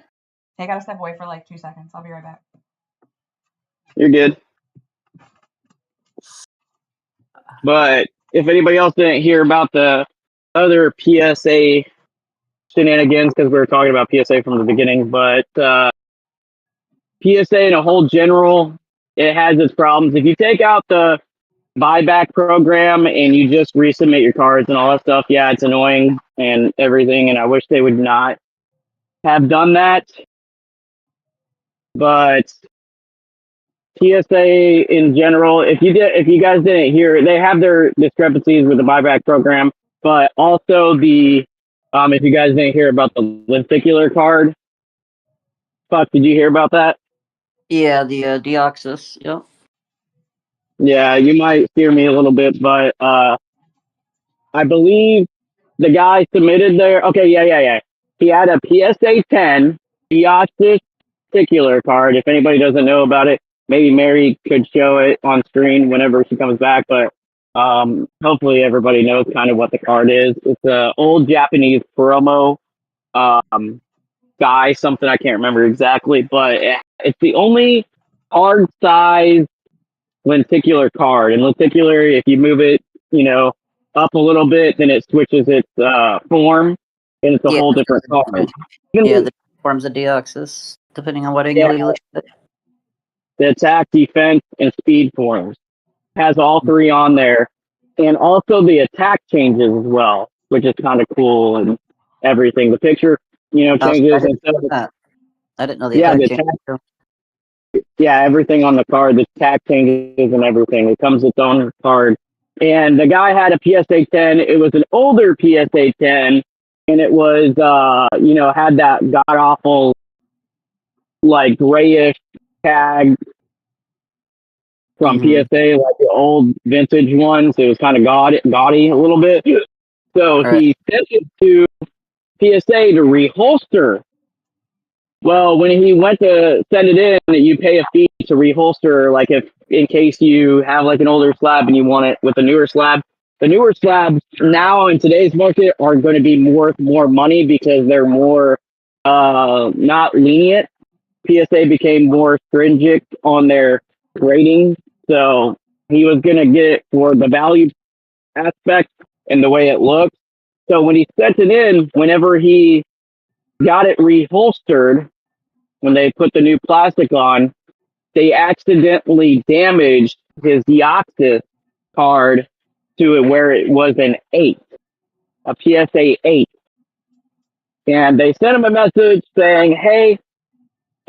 Hey, I gotta step away for like 2 seconds. I'll be right back. You're good. But if anybody else didn't hear about the other PSA shenanigans, because we were talking about PSA from the beginning, but PSA in a whole general, it has its problems. If you take out the buyback program and you just resubmit your cards and all that stuff, yeah, it's annoying and everything, and I wish they would not have done that. But PSA in general, if you guys didn't hear, they have their discrepancies with the buyback program. but also the if you guys didn't hear about the lenticular card, fuck, did you hear about that? Yeah, the Deoxys. Yep. Yeah, you might hear me a little bit, but I believe the guy submitted there. Okay, yeah. He had a PSA 10 Deoxys lenticular card. If anybody doesn't know about it, maybe Mary could show it on screen whenever she comes back. But hopefully everybody knows kind of what the card is. It's a old Japanese promo um, guy, something I can't remember exactly, but it's the only hard size lenticular card. And lenticular, if you move it, up a little bit, then it switches its form, and it's a Yeah, whole different card. yeah, the forms of Deoxys, depending on what Yeah, angle you look at it. the attack, defense, and speed forms has all three on there, and also the attack changes as well, which is kind of cool and everything. The picture, I changes didn't instead know of that. I didn't know the yeah, attack the change. attack. Yeah, everything on the card, the attack changes and everything. It comes its own card. And the guy had a PSA 10. It was an older PSA 10, and it was, had that god awful, like grayish tag from PSA, like the old vintage ones. It was kind of gaudy a little bit. So Right. he sent it to PSA to reholster. Well, when he went to send it in, you pay a fee to reholster, like if in case you have like an older slab and you want it with a newer slab. The newer slabs now in today's market are going to be worth more money because they're more not lenient. PSA became more stringent on their grading, so he was going to get it for the value aspect and the way it looks. So when he sent it in, whenever he got it reholstered, when they put the new plastic on, they accidentally damaged his Deoxys card to it where it was an 8, a PSA 8. And they sent him a message saying, hey,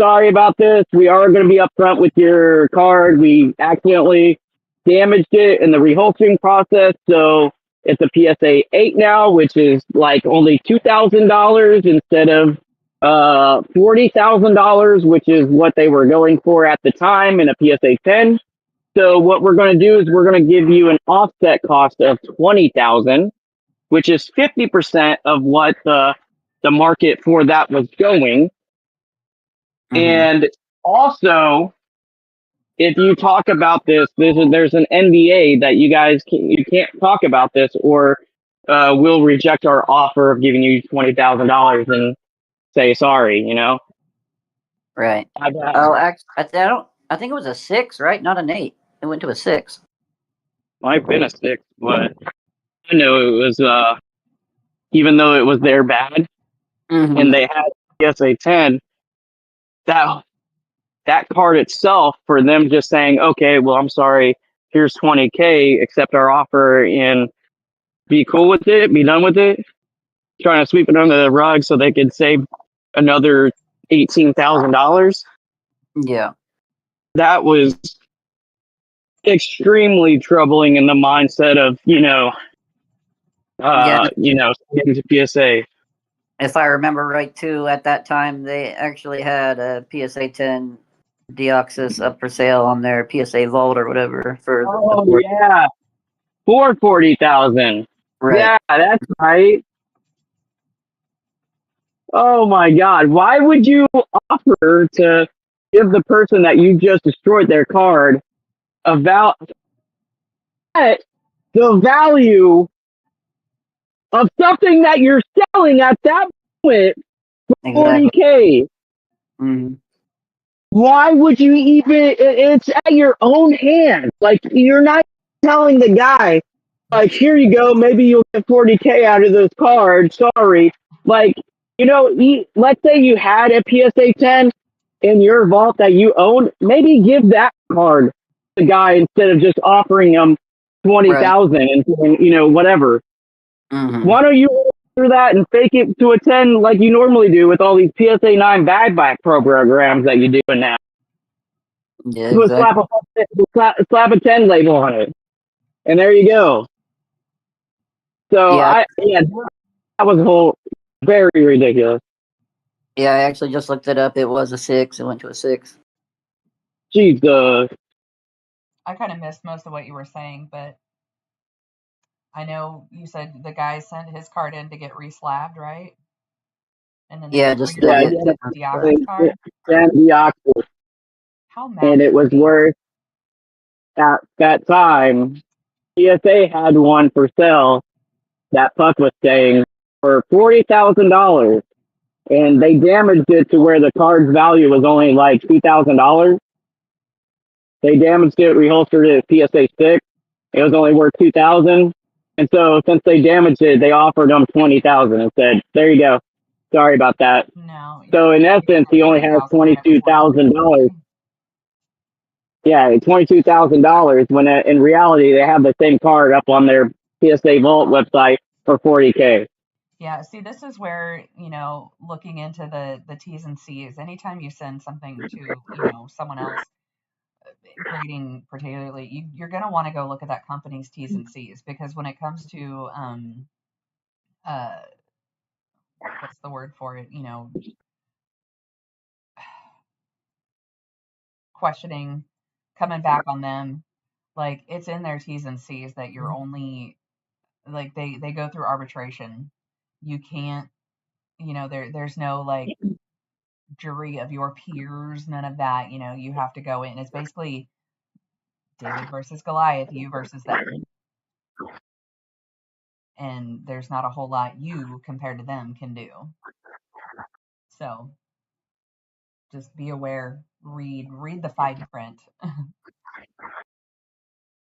sorry about this. We are going to be upfront with your card. We accidentally damaged it in the reholstering process. So it's a PSA 8 now, which is like only $2,000 instead of $40,000, which is what they were going for at the time in a PSA 10. So what we're going to do is we're going to give you an offset cost of $20,000, which is 50% of what the market for that was going. And also, if you talk about this, there's an NDA that you can't talk about this, or we'll reject our offer of giving you $20,000 and say sorry. Right. Oh, actually, I think it was a 6, right? Not an 8. It went to a 6. Might have been a 6, but I know it was. Even though it was their bad, and they had PSA 10, that card itself, for them just saying, okay, well, I'm sorry, here's $20K, accept our offer and be cool with it, be done with it, trying to sweep it under the rug so they could save another $18,000. Yeah. That was extremely troubling in the mindset of, getting to PSA. If I remember right, too, at that time, they actually had a PSA 10 Deoxys up for sale on their PSA Vault or whatever. Yeah. For $40,000. Right. Yeah, that's right. Oh my God. Why would you offer to give the person that you just destroyed their card about the value of something that you're selling at that moment for Exactly. $40K? Why would you even? It's at your own hands. Like, you're not telling the guy, like, here you go, maybe you'll get $40K out of this card. Sorry. Like, let's say you had a PSA 10 in your vault that you owned, maybe give that card to the guy instead of just offering him 20,000 and whatever. Why don't you through that and fake it to a 10 like you normally do with all these PSA 9 buyback programs that you do now? Yeah, So exactly. slap a 10 label on it, and there you go. So Yeah, that was a whole very ridiculous. yeah. I actually just looked it up. It was a 6. It went to a 6. Jesus. I kind of missed most of what you were saying, but I know you said the guy sent his card in to get reslabbed, right? And then Yeah, just Yeah, resent he Diako's card. had the Oxford, How mad and it would was you be? worth at that time. PSA had one for sale that Puck was saying for $40,000, and they damaged it to where the card's value was only like $2,000. They damaged it, reholstered it at PSA 6. It was only worth 2,000, and so since they damaged it, they offered him 20,000 and said, "There you go. Sorry about that." No, So in essence, he only has $22,000. Yeah, $22,000. When in reality, they have the same card up on their PSA Vault website for $40K. Yeah, see, this is where, looking into the T's and C's, anytime you send something to, someone else, grading particularly, you're going to want to go look at that company's T's and C's, because when it comes to, uh, what's the word for it, questioning, coming back on them, like it's in their T's and C's that you're only, like they go through arbitration. You can't, there's no like jury of your peers, none of that. You have to go in. It's basically David versus Goliath, you versus them. And there's not a whole lot you compared to them can do. So just be aware, read the fine print.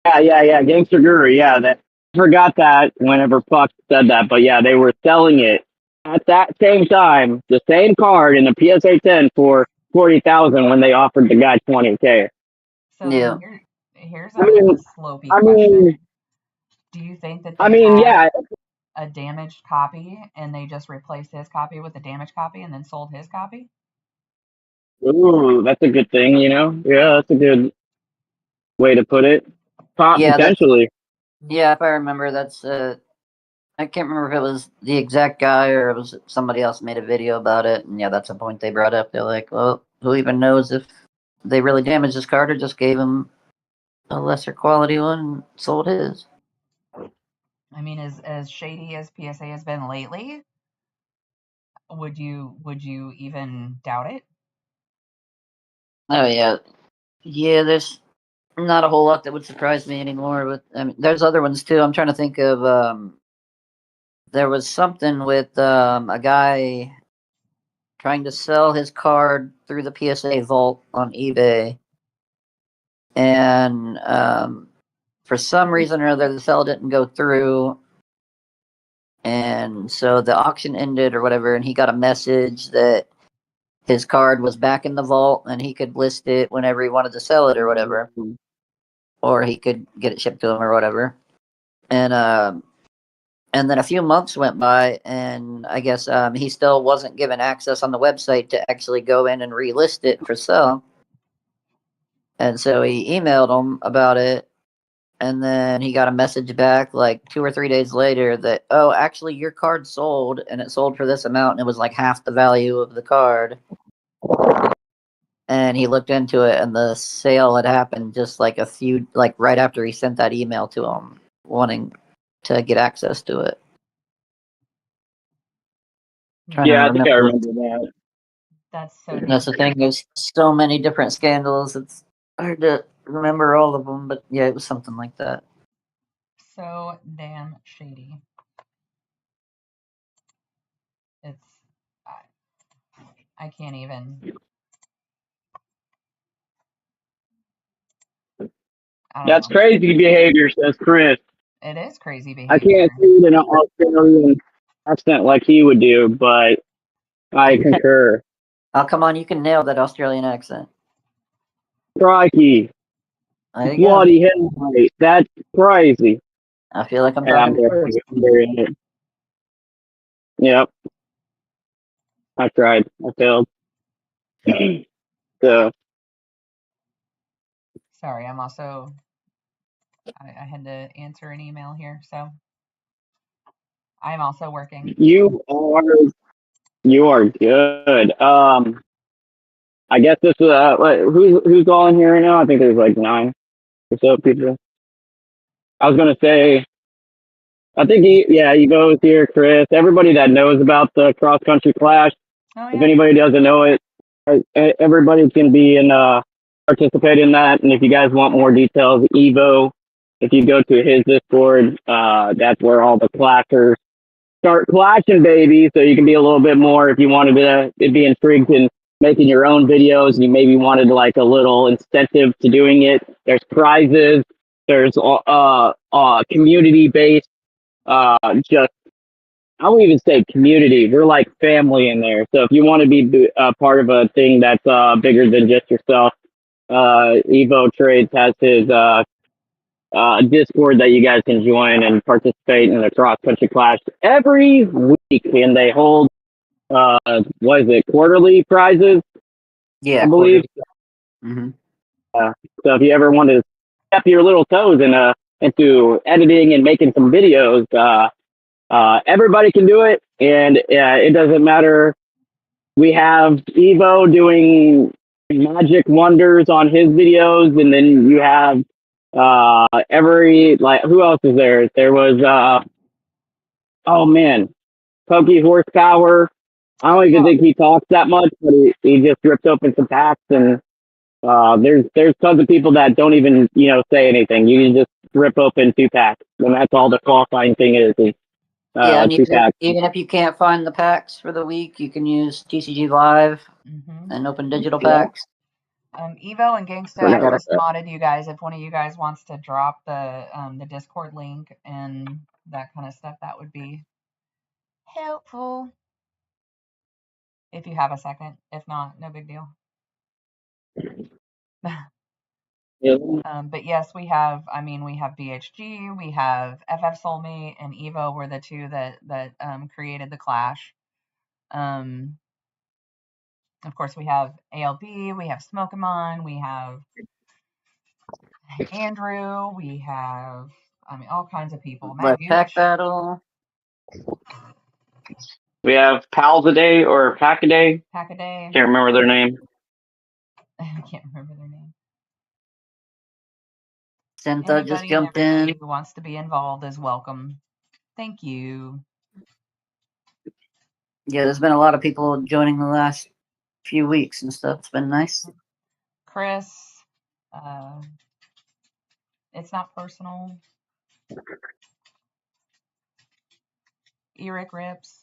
Yeah. Gangster Guru. Yeah, that forgot that whenever Puck said that, but yeah, they were selling it at that same time, the same card in the PSA 10 for 40,000 when they offered the guy 20K. So Yeah. then here's I a mean, slopey I question. mean, Do you think that I they mean, had yeah. a damaged copy and they just replaced his copy with a damaged copy and then sold his copy? Ooh, that's a good thing, you know? Yeah, that's a good way to put it. Yeah, that's Potentially. yeah. If I remember, that's I can't remember if it was the exact guy or it was somebody else made a video about it. And yeah, that's a point they brought up. They're like, well, who even knows if they really damaged his card or just gave him a lesser quality one and sold his. I mean, as shady as PSA has been lately, would you even doubt it? Oh yeah, yeah. There's not a whole lot that would surprise me anymore. But I mean, there's other ones too. I'm trying to think of. There was something with a guy trying to sell his card through the PSA vault on eBay, and for some reason or other, the sale didn't go through, and so the auction ended or whatever. And he got a message that his card was back in the vault and he could list it whenever he wanted to sell it or whatever, or he could get it shipped to him or whatever. And then a few months went by, and I guess he still wasn't given access on the website to actually go in and relist it for sale. And so he emailed him about it, and then he got a message back like 2 or 3 days later that, oh, actually your card sold, and it sold for this amount, and it was like half the value of the card. And he looked into it, and the sale had happened just like right after he sent that email to him, wanting to get access to it. Trying to Yeah, I think I remember. remember that. That's so damn. That's the thing. There's so many different scandals. It's hard to remember all of them, but yeah, it was something like that. So damn shady. It's I can't even. I don't That's know. crazy behavior, says Chris. It is crazy I behavior. can't see it in an Australian accent like he would do, but I concur. Oh, come on, you can nail that Australian accent. Crikey. There you go. Bloody hell, mate. That's crazy. I feel like I'm Yeah, I'm talking there. first. I'm there in it. Yep. I tried. I failed. So, Sorry, I'm also. I had to answer an email here, so I'm also working. You are good. I guess this is who's all in here right now? I think there's like 9 or so people. I was gonna say, I think he goes here, Chris. Everybody that knows about the cross country clash. Oh If yeah. anybody doesn't know it, everybody can be in participate in that. And if you guys want more details, Evo, if you go to his Discord, that's where all the clashers start clashing, baby. So you can be a little bit more if you wanted to be intrigued in making your own videos and you maybe wanted like a little incentive to doing it. There's prizes. There's community based. Just I won't even say community. We're like family in there. So if you want to be part of a thing that's bigger than just yourself, Evo Trades has his Discord that you guys can join and participate in the cross country clash every week, and they hold what is it, quarterly prizes? Yeah, I believe. Mm-hmm. So if you ever want to step your little toes into editing and making some videos, everybody can do it, and it doesn't matter. We have Evo doing magic wonders on his videos, and then you have every who else is there? There was oh man, Pokey Horsepower. I don't even think he talks that much, but he just ripped open some packs, and there's tons of people that don't even say anything. You can just rip open 2 packs, and that's all the qualifying thing is Yeah, and 2 packs. even if you can't find the packs for the week, you can use TCG Live Mm-hmm. and open digital packs. Evo and Gangsta, I just modded you guys. If one of you guys wants to drop the Discord link and that kind of stuff, that would be helpful. If you have a second. If not, no big deal. But yes, we have BHG, we have FF Soulmate, and Evo were the 2 that created the clash. Of course, we have ALB, we have Smokemon, we have Andrew, we have all kinds of people. Matt Pack Battle. We have Pals a Day or Pack a Day. Pack a Day. Can't remember their name. I can't remember their name. Senta just jumped in. Who wants to be involved is welcome. Thank you. Yeah, there's been a lot of people joining the last few weeks and stuff. It's been nice. Chris, it's not personal. Eric Rips.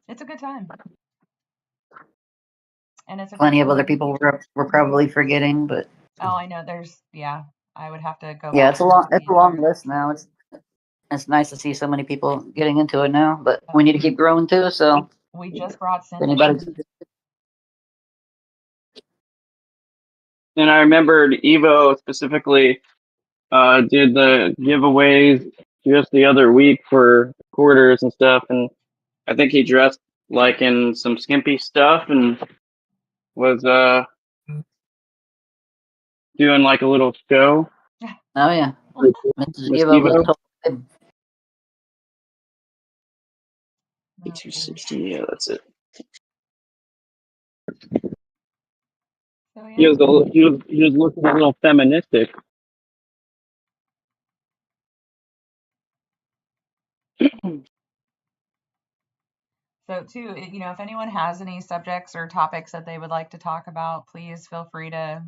It's a good time. And it's plenty of other people we're probably forgetting, but oh, I know. I would have to go. Yeah, it's a long list now. It's nice to see so many people getting into it now, but we need to keep growing too. So we just brought anybody. And I remembered Evo specifically did the giveaways just the other week for quarters and stuff, and I think he dressed like in some skimpy stuff and was doing like a little show. Oh yeah, Mrs. Evo. 260, yeah, that's it. So, yeah. He was looking a little feministic. So too, if anyone has any subjects or topics that they would like to talk about, please feel free to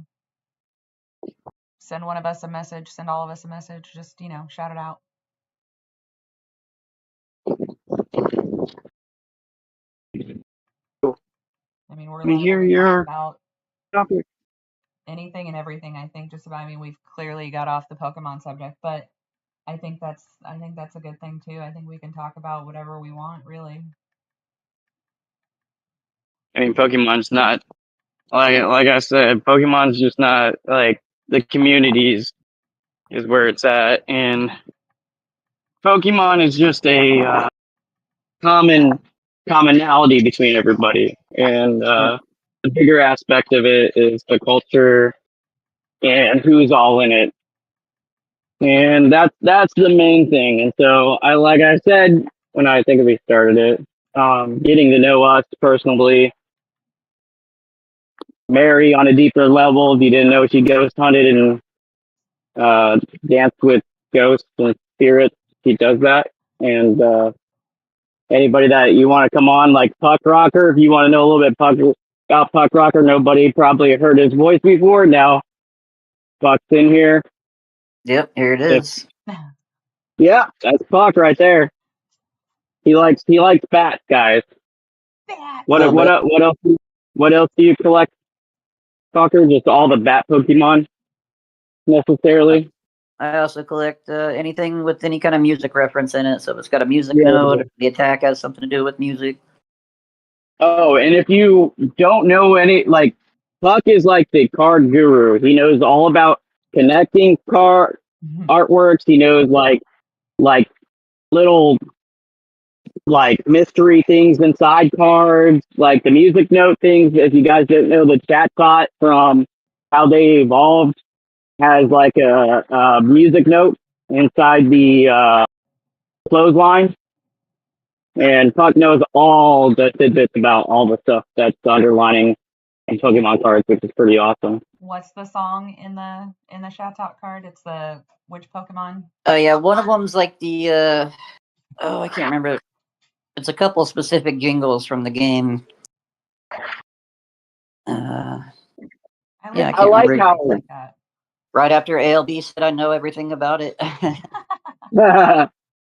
send one of us a message, send all of us a message, just, shout it out. I mean, we're literally talking about topic. Anything and everything, I think, just about. We've clearly got off the Pokemon subject, but I think that's a good thing too. I think we can talk about whatever we want, really. Pokemon's not like I said, Pokemon's just not like the communities is where it's at, and Pokemon is just a commonality between everybody, and the bigger aspect of it is the culture and who's all in it. and that's the main thing. And so like I said when I think we started it, getting to know us personally, Mary on a deeper level. If you didn't know, she ghost hunted and danced with ghosts and spirits. She does that, and anybody that you want to come on, like Puck Rocker, if you want to know a little bit about Puck Rocker, nobody probably heard his voice before. Now Puck's in here. Yep, here it is. Yeah, that's Puck right there. He likes bats, guys. What else do you collect, Pucker? Just all the bat Pokemon necessarily? I also collect anything with any kind of music reference in it. So if it's got a music Yeah. note, the attack has something to do with music. Oh, and if you don't know like Puck is like the card guru. He knows all about connecting card artworks. He knows like little like mystery things inside cards, like the music note things. If you guys didn't know, the chatbot from how they evolved has like a music note inside the clothesline. And Puck knows all the tidbits about all the stuff that's underlining in Pokemon cards, which is pretty awesome. What's the song in the Shout Out card? It's the which Pokemon? Oh yeah, one of them's like the I can't remember. It's a couple specific jingles from the game. I like how like that. Right after ALB said I know everything about it.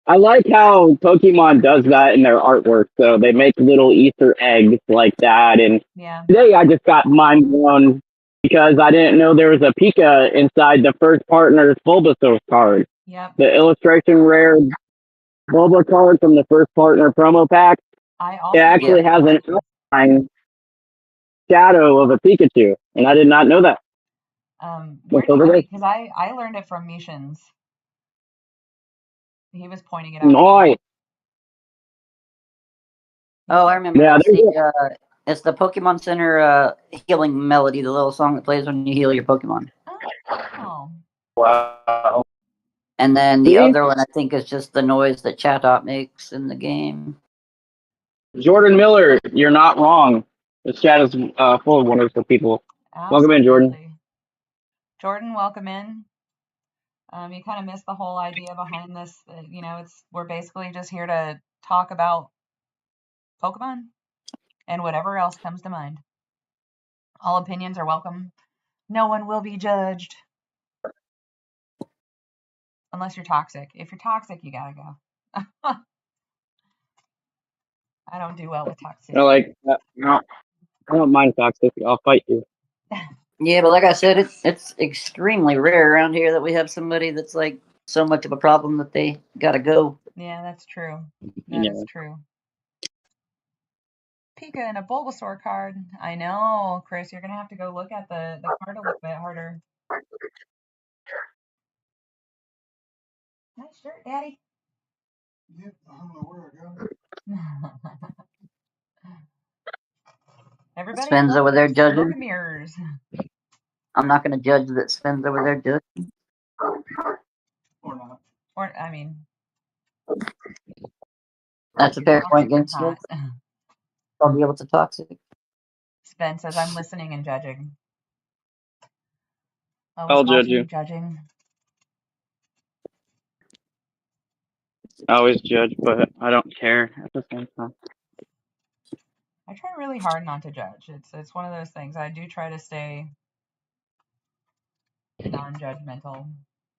I like how Pokemon does that in their artwork. So they make little Easter eggs like that. And today I just got mind blown because I didn't know there was a Pika inside the first partner's Bulbasaur card. Yep. The illustration rare Bulba card from the first partner promo pack. It actually has an outline shadow of a Pikachu, and I did not know that. Because I learned it from Missions. He was pointing it out. Nice. Oh, I remember. Yeah, it's the Pokemon Center healing melody, the little song that plays when you heal your Pokemon. Oh. Wow. And then the other one, I think, is just the noise that Chatot makes in the game. Jordan Miller, you're not wrong. This chat is full of wonderful people. Absolutely. Welcome in, Jordan. Jordan, welcome in. You kind of missed the whole idea behind this. We're basically just here to talk about Pokemon and whatever else comes to mind. All opinions are welcome. No one will be judged. Unless you're toxic. If you're toxic, you gotta go. I don't do well with toxicity. No, I don't mind toxic. I'll fight you. Yeah, but like I said, it's extremely rare around here that we have somebody that's like so much of a problem that they gotta go. Yeah, that's true. That is true. Pika and a Bulbasaur card. I know, Chris. You're gonna have to go look at the card a little bit harder. Nice shirt, Daddy. Yep, I don't know where I got it. Everybody Sven's over there judging. mirrors. I'm not going to judge that Sven's over there judging. Or not. Or, I mean. That's a fair point against Sven. I'll be able to toxic. Sven says, I'm listening and judging. I'll judge you. Judging. I always judge, but I don't care at the same time. I try really hard not to judge. It's one of those things. I do try to stay non-judgmental,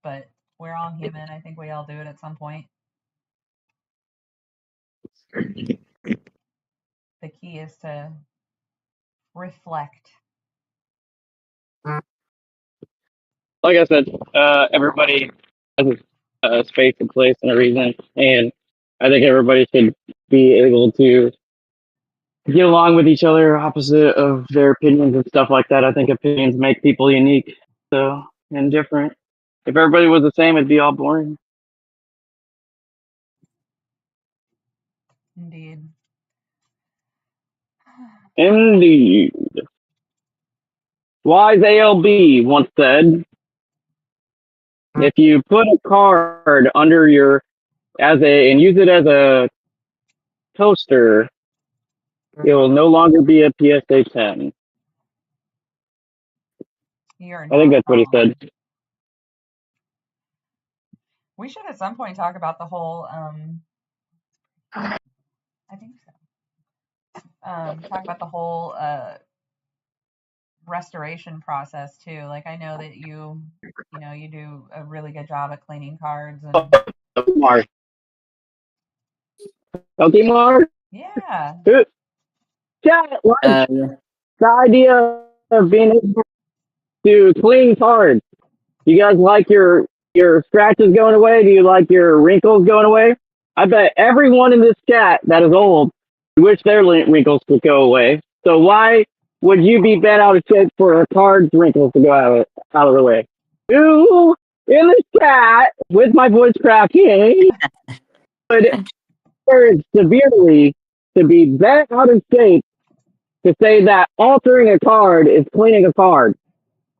but we're all human. I think we all do it at some point. The key is to reflect. Like I said, everybody has a space and place and a reason, and I think everybody should be able to get along with each other, opposite of their opinions and stuff like that. I think opinions make people unique, and different. If everybody was the same, it'd be all boring. Indeed. Indeed. Wise ALB once said, If you put a card under your and use it as a toaster, it will no longer be a PSA 10. You're I think that's what he wrong. said. We should at some point talk about the whole I think so. Talk about the whole restoration process too. Like I know that you do a really good job at cleaning cards and Pokemon. Pokemon? yeah. Chat, like Yeah. the idea of being able to clean cards. You guys like your scratches going away? Do you like your wrinkles going away? I bet everyone in this chat that is old wish their wrinkles could go away. So why would you be bent out of shape for a card's wrinkles to go out of the way? Who in the chat with my voice cracking would urge severely to be bent out of shape to say that altering a card is cleaning a card?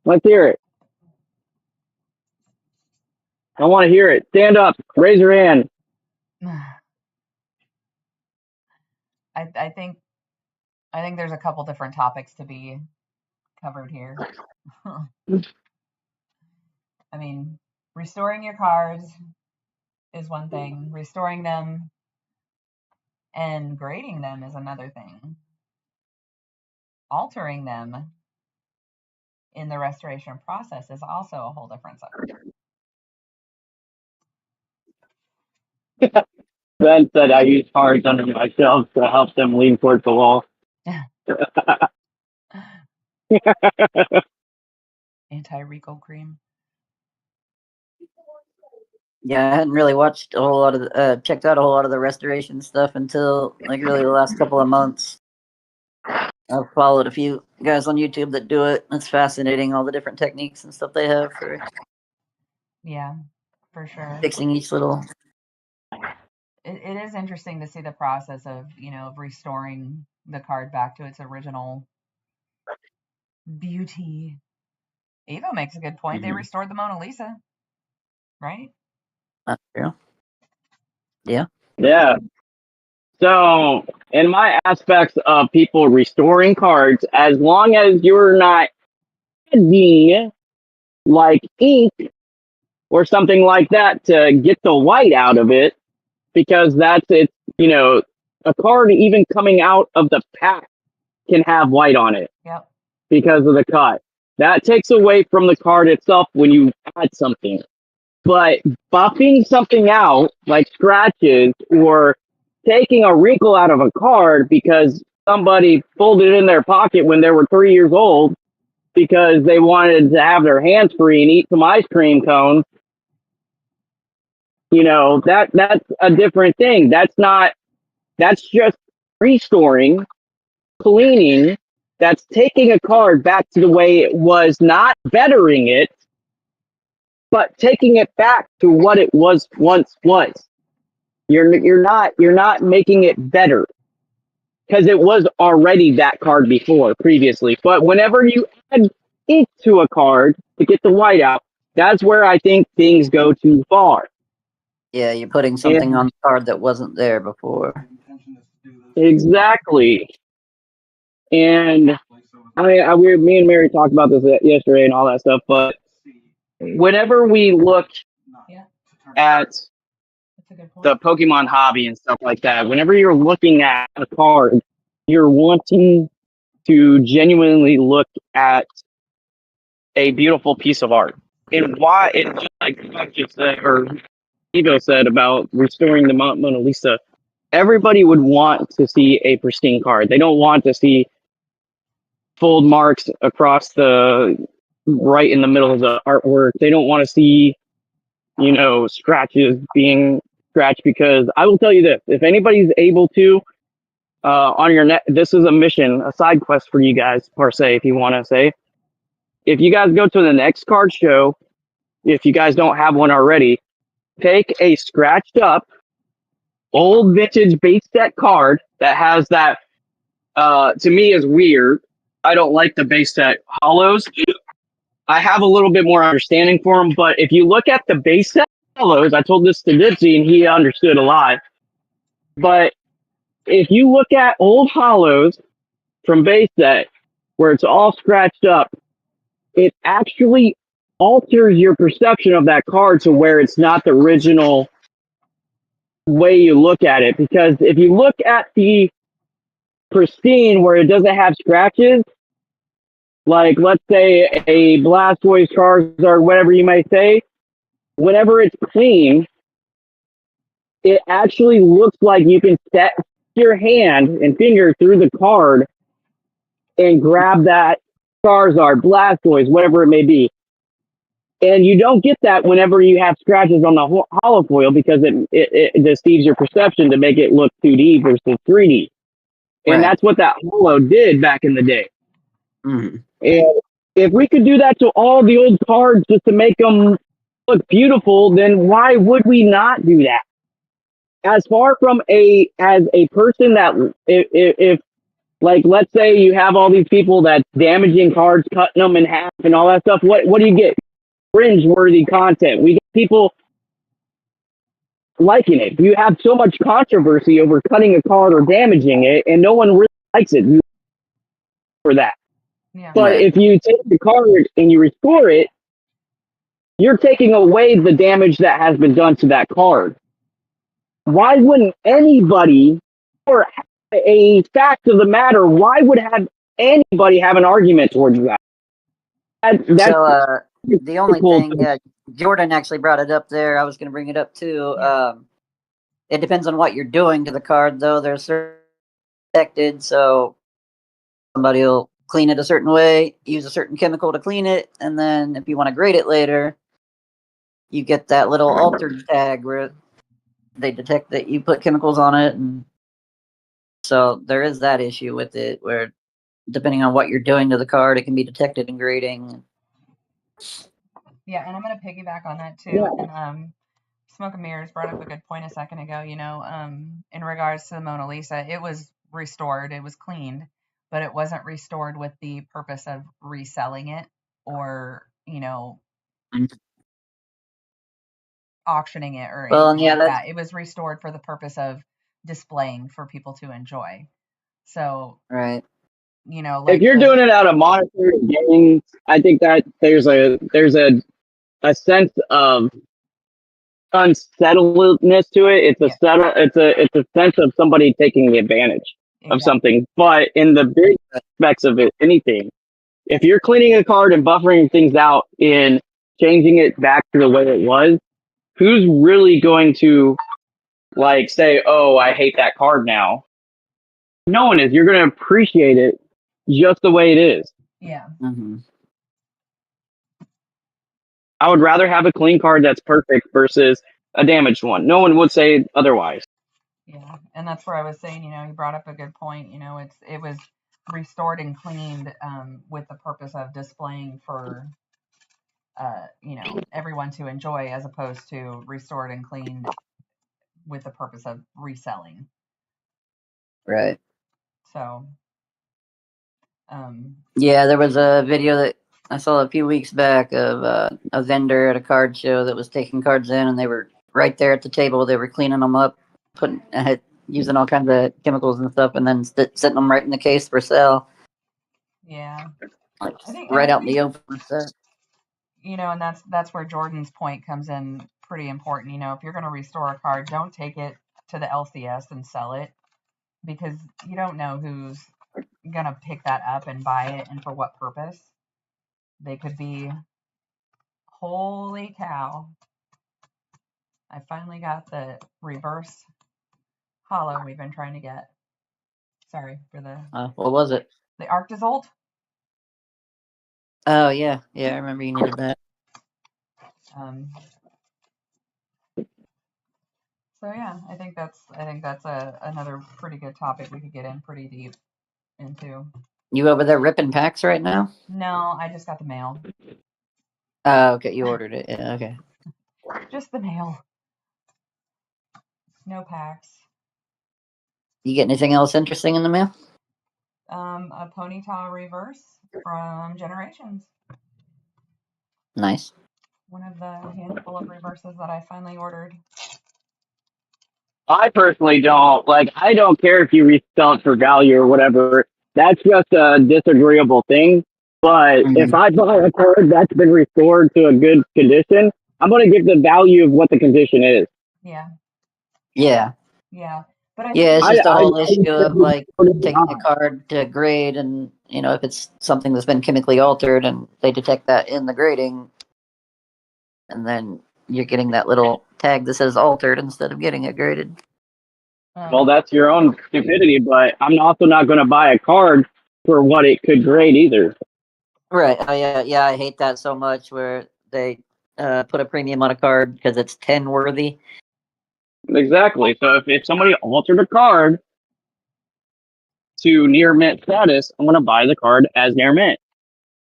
Let's hear it. I want to hear it. Stand up. Raise your hand. I think there's a couple different topics to be covered here. I mean, restoring your cards is one thing. Restoring them and grading them is another thing. Altering them in the restoration process is also a whole different subject. Ben said I use cards under my shelves to help them lean towards the wall. Anti-wrinkle cream. Yeah, I hadn't really watched a whole lot of checked out a whole lot of the restoration stuff until like really the last couple of months. I've followed a few guys on YouTube that do it. It's fascinating, all the different techniques and stuff they have for for sure. fixing each little. It is interesting to see the process of of restoring the card back to its original beauty. Evo makes a good point. They restored the Mona Lisa, right? That's true. Yeah. Yeah. So, in my aspects of people restoring cards, as long as you're not adding like ink or something like that to get the white out of it, because that's it, a card even coming out of the pack can have white on it. Yep. Because of the cut. That takes away from the card itself when you add something. But buffing something out, like scratches, or taking a wrinkle out of a card because somebody pulled it in their pocket when they were 3 years old because they wanted to have their hands free and eat some ice cream cones, that's a different thing. That's just restoring, cleaning. That's taking a card back to the way it was, not bettering it, but taking it back to what it was once was. You're not making it better because it was already that card previously. But whenever you add ink to a card to get the white out, that's where I think things go too far. Yeah, you're putting something on the card that wasn't there before. Exactly. And me and Mary talked about this yesterday and all that stuff, but whenever we look at the Pokemon hobby and stuff like that, whenever you're looking at a card, you're wanting to genuinely look at a beautiful piece of art. And why it just like just said, or Evo said about restoring the Mona Lisa, everybody would want to see a pristine card. They don't want to see fold marks across right in the middle of the artwork. They don't want to see, scratches being scratched, because I will tell you this, if anybody's able to, on your net, this is a mission, a side quest for you guys, per se, if you want to say. If you guys go to the next card show, if you guys don't have one already, take a scratched up old vintage base set card that has that, to me is weird. I don't like the base set hollows. I have a little bit more understanding for them. But if you look at the base set hollows, I told this to Dipsy and he understood a lot. But if you look at old hollows from base set where it's all scratched up, it actually alters your perception of that card to where it's not the original way you look at it. Because if you look at the pristine where it doesn't have scratches, like let's say a Blastoise, Charizard, whatever you might say, whenever it's clean, it actually looks like you can set your hand and finger through the card and grab that Charizard, Blastoise, whatever it may be. And you don't get that whenever you have scratches on the hollow foil because it deceives your perception to make it look 2D versus 3D. And Right. that's what that hollow did back in the day. Mm. And if we could do that to all the old cards just to make them look beautiful, then why would we not do that? As far from as a person that if like let's say you have all these people that's damaging cards, cutting them in half and all that stuff, what do you get? Cringe-worthy content. We get people liking it. You have so much controversy over cutting a card or damaging it, and no one really likes it for that. Yeah. But Right. if you take the card and you restore it, you're taking away the damage that has been done to that card. Why wouldn't anybody, or a fact of the matter, why would have anybody have an argument towards that? That's So the only cool. thing, Jordan actually brought it up there. I was going to bring it up too. Yeah. It depends on what you're doing to the card, though. They're protected, so somebody will clean it a certain way, use a certain chemical to clean it, and then if you want to grade it later, you get that little altered tag where they detect that you put chemicals on it, and so there is that issue with it where depending on what you're doing to the card, it can be detected in grading. Yeah, and I'm gonna piggyback on that too. Yeah. And Smoke and Mirrors brought up a good point a second ago. In regards to the Mona Lisa, it was restored, it was cleaned, but it wasn't restored with the purpose of reselling it or auctioning it or Well, anything yeah, like that's that. It was restored for the purpose of displaying for people to enjoy. So, right. If like you're doing it out of monetary gain, I think that there's a sense of unsettledness to it. It's a it's a sense of somebody taking advantage of something. But in the big aspects of it, anything, if you're cleaning a card and buffering things out and changing it back to the way it was, who's really going to like say, "Oh, I hate that card now"? No one is. You're going to appreciate it just the way it is. Yeah. Mm-hmm. I would rather have a clean card that's perfect versus a damaged one. No one would say otherwise. Yeah, and that's where I was saying, you brought up a good point. It was restored and cleaned with the purpose of displaying for everyone to enjoy, as opposed to restored and cleaned with the purpose of reselling. Right. So, yeah, there was a video that I saw a few weeks back of a vendor at a card show that was taking cards in, and they were right there at the table. They were cleaning them up, using all kinds of chemicals and stuff, and then setting them right in the case for sale. Yeah, like I think right out in the open. And that's where Jordan's point comes in pretty important. If you're going to restore a card, don't take it to the LCS and sell it, because you don't know who's gonna pick that up and buy it and for what purpose. They could be, holy cow, I finally got the reverse hollow we've been trying to get. Sorry for the What was it? the Arctizolt. Oh yeah, I remember you needed that. So yeah, I think that's another pretty good topic we could get in pretty deep into. You over there ripping packs right now? No, I just got the mail. Oh, okay, you ordered it. Yeah, okay. Just the mail. No packs. You get anything else interesting in the mail? A Ponyta reverse from Generations. Nice. One of the handful of reverses that I finally ordered. I personally don't like. I don't care if you resell it for value or whatever. That's just a disagreeable thing. But if I buy a card that's been restored to a good condition, I'm going to give the value of what the condition is. Yeah. Yeah. Yeah. But I Yeah, think it's just the I whole issue of like taking a card to grade, and if it's something that's been chemically altered and they detect that in the grading, and then you're getting that little tag that says altered instead of getting it graded. Well, that's your own stupidity, but I'm also not going to buy a card for what it could grade either. Right. Oh yeah, I hate that so much where they put a premium on a card because it's 10 worthy. Exactly. So if somebody altered a card to near mint status, I'm going to buy the card as near mint.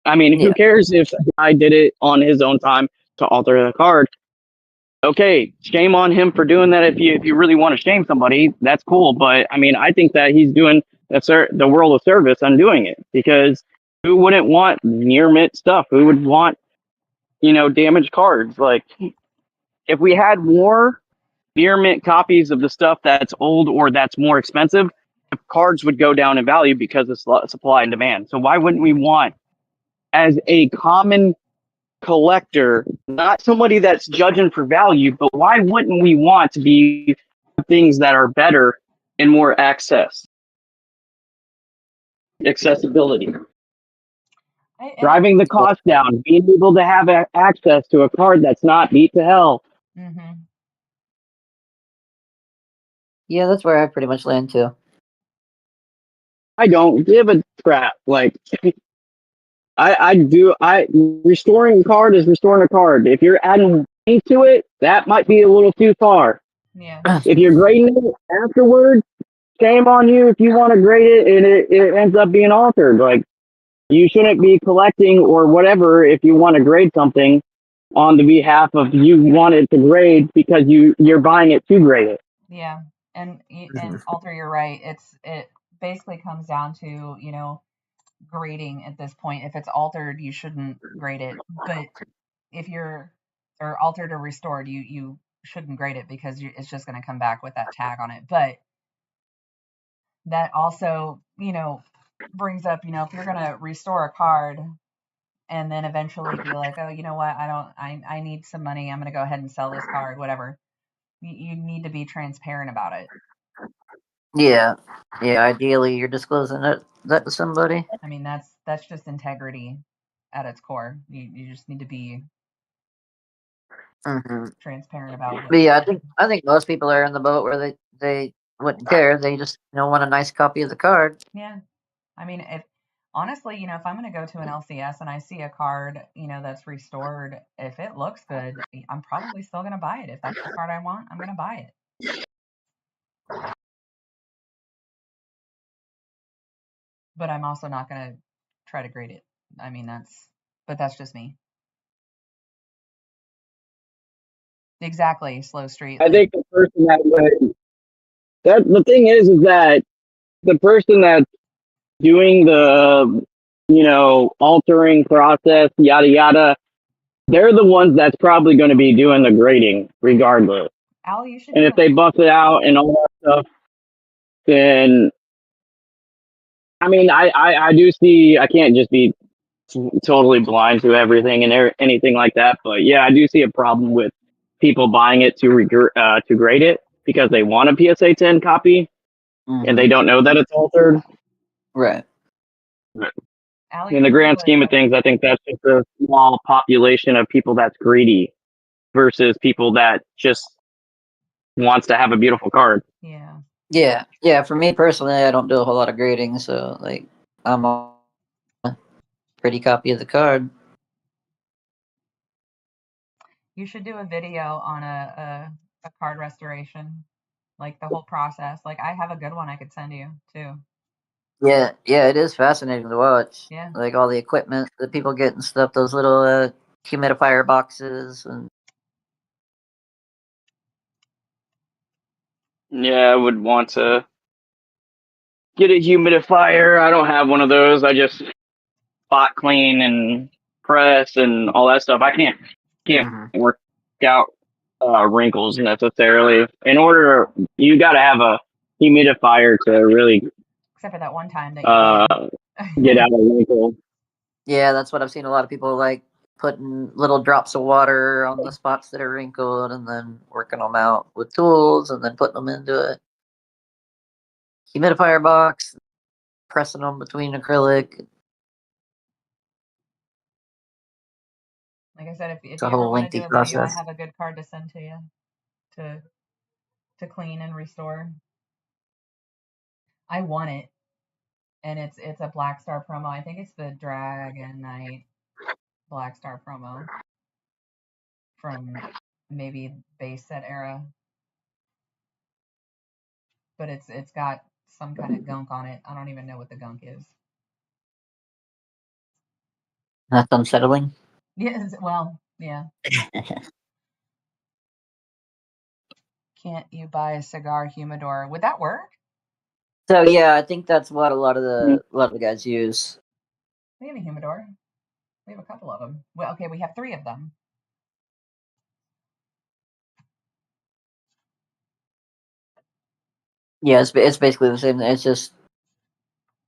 I mean, who cares if I did it on his own time to alter the card? Okay, shame on him for doing that. If you really want to shame somebody, that's cool. But I mean, I think that he's doing the world a service on doing it, because who wouldn't want near mint stuff? Who would want damaged cards? Like, if we had more near mint copies of the stuff that's old or that's more expensive, the cards would go down in value because of supply and demand. So why wouldn't we want, as a common collector, not somebody that's judging for value, but why wouldn't we want to be things that are better and more accessibility? Driving the cost down, being able to have access to a card that's not beat to hell. Mm-hmm. Yeah, that's where I pretty much land too. I don't give a crap. Like, restoring a card is restoring a card. If you're adding things to it, that might be a little too far. Yeah. If you're grading it afterwards, shame on you if you want to grade it and it ends up being altered. Like, you shouldn't be collecting or whatever if you want to grade something on the behalf of you want it to grade because you're buying it to grade it. Yeah. And Alter, you're right. It basically comes down to, grading at this point. If it's altered, you shouldn't grade it. But if you're or altered or restored, you shouldn't grade it because it's just going to come back with that tag on it. But that also, brings up, if you're going to restore a card and then eventually be like, oh, you know what, I need some money, I'm going to go ahead and sell this card, whatever. You need to be transparent about it. Yeah. Ideally, you're disclosing that to somebody. I mean, that's just integrity at its core. You just need to be transparent about But yeah, I think most people are in the boat where they wouldn't care. They just want a nice copy of the card. Yeah. I mean, if honestly, if I'm going to go to an LCS and I see a card, that's restored, if it looks good, I'm probably still going to buy it. If that's the card I want, I'm going to buy it. But I'm also not going to try to grade it. I mean, that's just me. Exactly, Slow Street. I think the person the thing is that the person that's doing the altering process, yada yada, they're the ones that's probably going to be doing the grading regardless. Al, you should. And if they bust it out and all that stuff, then I mean, I do see. I can't just be totally blind to everything and anything like that. But yeah, I do see a problem with people buying it to grade it because they want a PSA 10 copy and they don't know that it's altered. Right. In the grand scheme of things, I think that's just a small population of people that's greedy versus people that just wants to have a beautiful card. Yeah. For me personally, I don't do a whole lot of grading, so like I'm a pretty copy of the card. You should do a video on a card restoration, like the whole process. Like I have a good one I could send you too. Yeah, it is fascinating to watch. Yeah. Like all the equipment that people get and stuff, those little humidifier boxes and. Yeah, I would want to get a humidifier. I don't have one of those. I just spot clean and press and all that stuff. I can't work out wrinkles necessarily. In order, you got to have a humidifier to really Except for that one time that you get out of wrinkles. Yeah, that's what I've seen a lot of people like putting little drops of water on the spots that are wrinkled and then working them out with tools and then putting them into a humidifier box, pressing them between acrylic. Like I said, if It's a you ever whole want to do lengthy a video, I process. have a good card to send to you to clean and restore. I want it, and it's a Black Star promo. I think it's the Dragon Knight Black Star promo from maybe base set era, but it's got some kind of gunk on it. I don't even know what the gunk is. That's unsettling. Yes, well, yeah. Can't you buy a cigar humidor? Would that work? So yeah, I think that's what a lot of the guys use. We have a humidor. We have a couple of them. Well, okay, we have 3 of them. Yeah, it's basically the same. It's just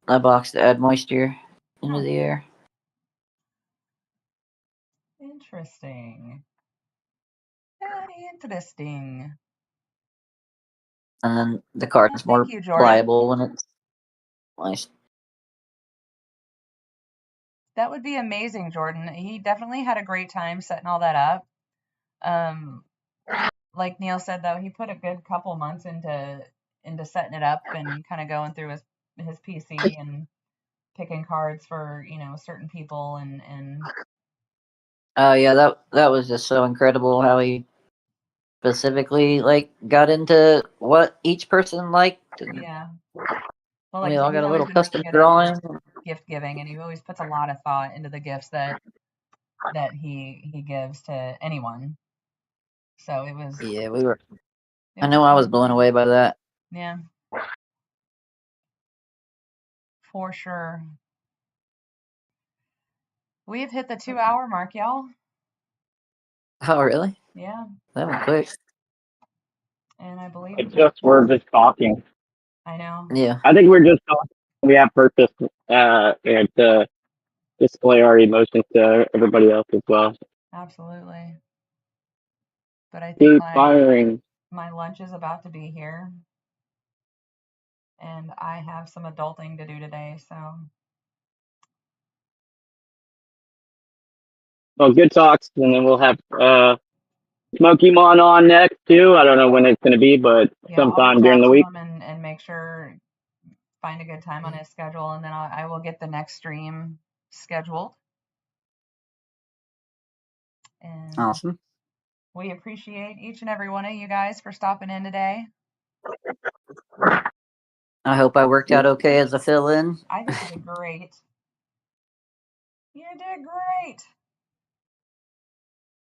a box to add moisture into the air. Interesting. Very interesting. And then the card's more pliable when it's moist. That would be amazing, Jordan. He definitely had a great time setting all that up. Like Neil said, though, he put a good couple months into setting it up and kind of going through his PC and picking cards for certain people and. Yeah, that was just so incredible how he specifically like got into what each person liked. And yeah. Well, like we all he's got a always little been custom really good drawing. at gift giving, and he always puts a lot of thought into the gifts that he gives to anyone. So it was. Yeah, we were. I know I was blown away by that. Yeah. For sure. We've hit the 2-hour mark, y'all. Oh, really? Yeah. That went quick. And I believe We're just talking. I know. Yeah. I think we're just talking. We have purpose and to display our emotions to everybody else as well. Absolutely. But I think Keep firing. my lunch is about to be here. And I have some adulting to do today, so. Well, good talks, and then we'll have Pokemon on next too. I don't know when it's going to be, but sometime during the week. Him and make sure find a good time on his schedule, and then I will get the next stream scheduled. And awesome. We appreciate each and every one of you guys for stopping in today. I hope I worked out okay as a fill-in. I think you did great. You did great.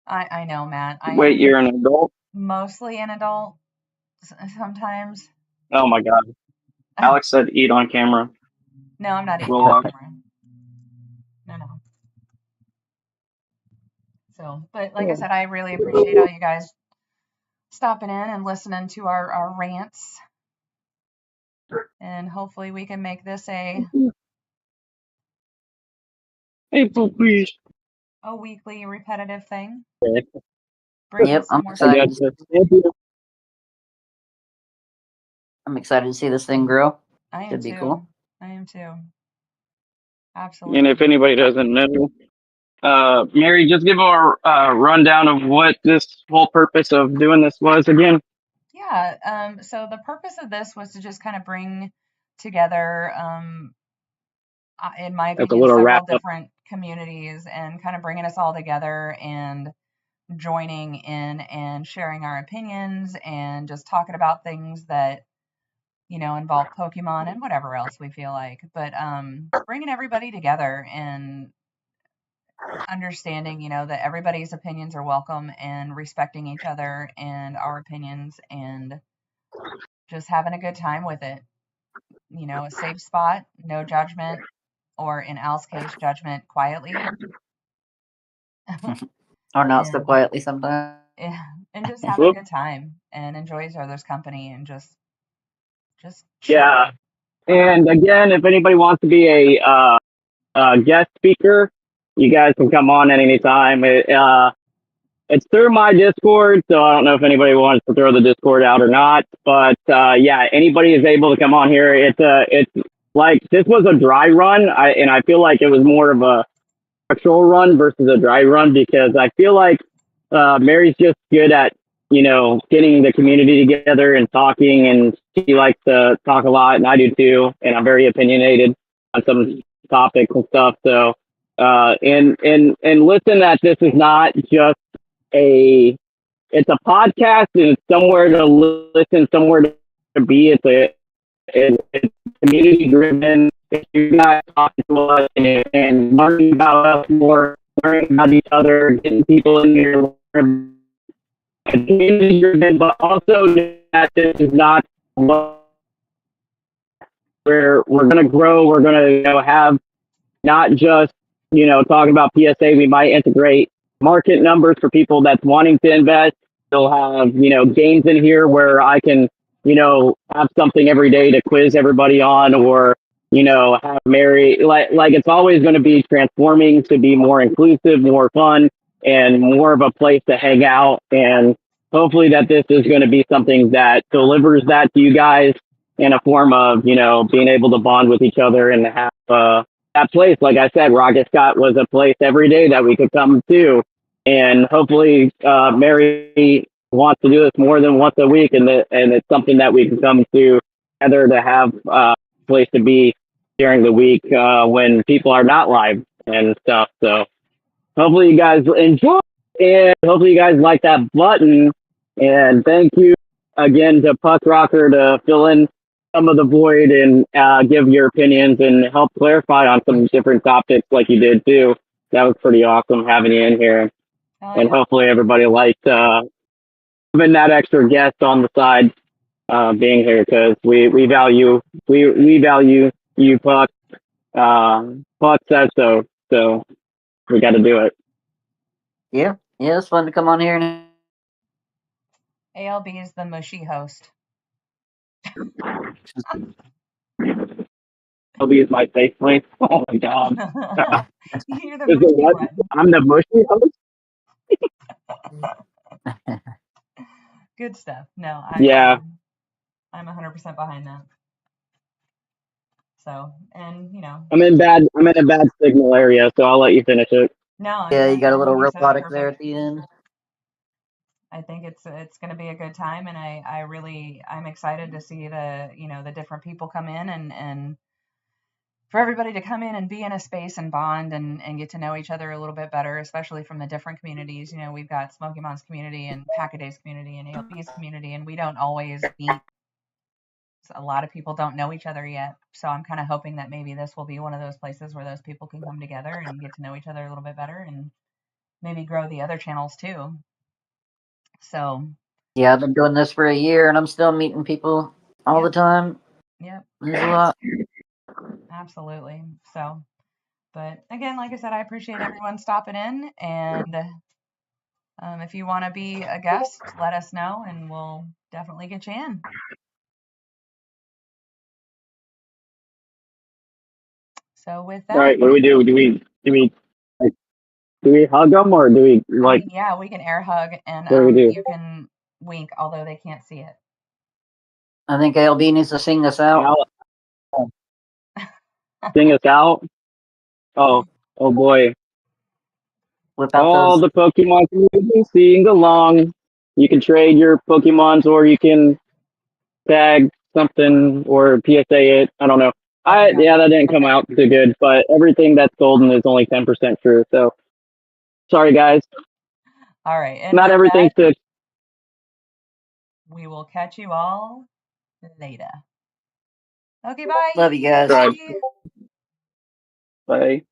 I know, Matt. Wait, you're an adult? Mostly an adult. Sometimes. Oh my God. Alex said eat on camera. No, I'm not eating on camera. No. So, but like I said, I really appreciate all you guys stopping in and listening to our rants. And hopefully we can make this April, please. A weekly repetitive thing. Yep, I'm excited. I'm excited to see this thing grow. Should be cool. I am too. Absolutely. And if anybody doesn't know, Mary, just give our rundown of what this whole purpose of doing this was again. Yeah. So the purpose of this was to just kind of bring together, in my opinion, several different communities and kind of bringing us all together and joining in and sharing our opinions and just talking about things that involve Pokemon and whatever else we feel like, but bringing everybody together and understanding that everybody's opinions are welcome and respecting each other and our opinions and just having a good time with it. A safe spot, no judgment, or in Al's case, judgment quietly. Or not so And quietly sometimes. yeah, and just have a good time and enjoy each other's company and just chill. Yeah. And again, if anybody wants to be a guest speaker, you guys can come on at any time. It's through my Discord, so I don't know if anybody wants to throw the Discord out or not. But yeah, anybody is able to come on here. It's like this was a dry run, and I feel like it was more of a actual run versus a dry run because I feel like Mary's just good at getting the community together and talking, and she likes to talk a lot, and I do too, and I'm very opinionated on some topics and stuff. So and listen, that this is not just a it's a podcast and it's somewhere to listen, somewhere to be. It's community driven. If you guys talking to us and learning about us more, learning about each other, getting people in here, community driven, but also that this is not where we're going to grow. We're going to have not just talking about PSA. We might integrate market numbers for people that's wanting to invest. They'll have games in here where I can have something every day to quiz everybody on, or have Mary, like it's always going to be transforming to be more inclusive, more fun, and more of a place to hang out. And hopefully that this is going to be something that delivers that to you guys in a form of being able to bond with each other and have that place. Like I said, Rocket Scott was a place every day that we could come to, and hopefully Mary wants to do this more than once a week, and it's something that we can come to together to have a place to be during the week when people are not live and stuff. So hopefully you guys enjoy, and hopefully you guys like that button. And thank you again to Puck Rocker to fill in some of the void and give your opinions and help clarify on some different topics like you did too. That was pretty awesome having you in here. And hopefully everybody liked having that extra guest on the side being here, because we value you, Puck. Puck says so, so we got to do it. Yeah, it's fun to come on here and ALB is the mushy host. LB is my safe place. Oh my god. You're the Is it mushy what? one. I'm the mushy host? Good stuff. No, Yeah. I'm 100% behind that. So, and I'm in a bad signal area, so I'll let you finish it. no, I yeah, mean, you got a little I think you said it robotic there perfect. at the end. I think it's going to be a good time, and I'm excited to see the different people come in, and for everybody to come in and be in a space and bond and get to know each other a little bit better, especially from the different communities. We've got Smoky Mountain's community and Pack-A-Day's community and ALB's community, and we don't always meet. A lot of people don't know each other yet, so I'm kind of hoping that maybe this will be one of those places where those people can come together and get to know each other a little bit better, and maybe grow the other channels too. So yeah, I've been doing this for a year and I'm still meeting people all the time. Yep. There's a lot. Absolutely. So, but again, like I said, I appreciate everyone stopping in, and if you want to be a guest, let us know and we'll definitely get you in. So with that, All right, what do we do? Do we hug them, or do we like? Yeah, we can air hug, and What do we do? you can wink, although they can't see it. I think ALB needs to sing us out. Sing us out. Oh boy! Whip out All those. the Pokemon community sing along. You can trade your Pokemons, or you can tag something or PSA it. I don't know. Yeah, that didn't come out too good, but everything that's golden is only 10% true. So sorry, guys. All right, and Not everything's good. We will catch you all later. Okay, bye. Love you guys. Bye. Bye.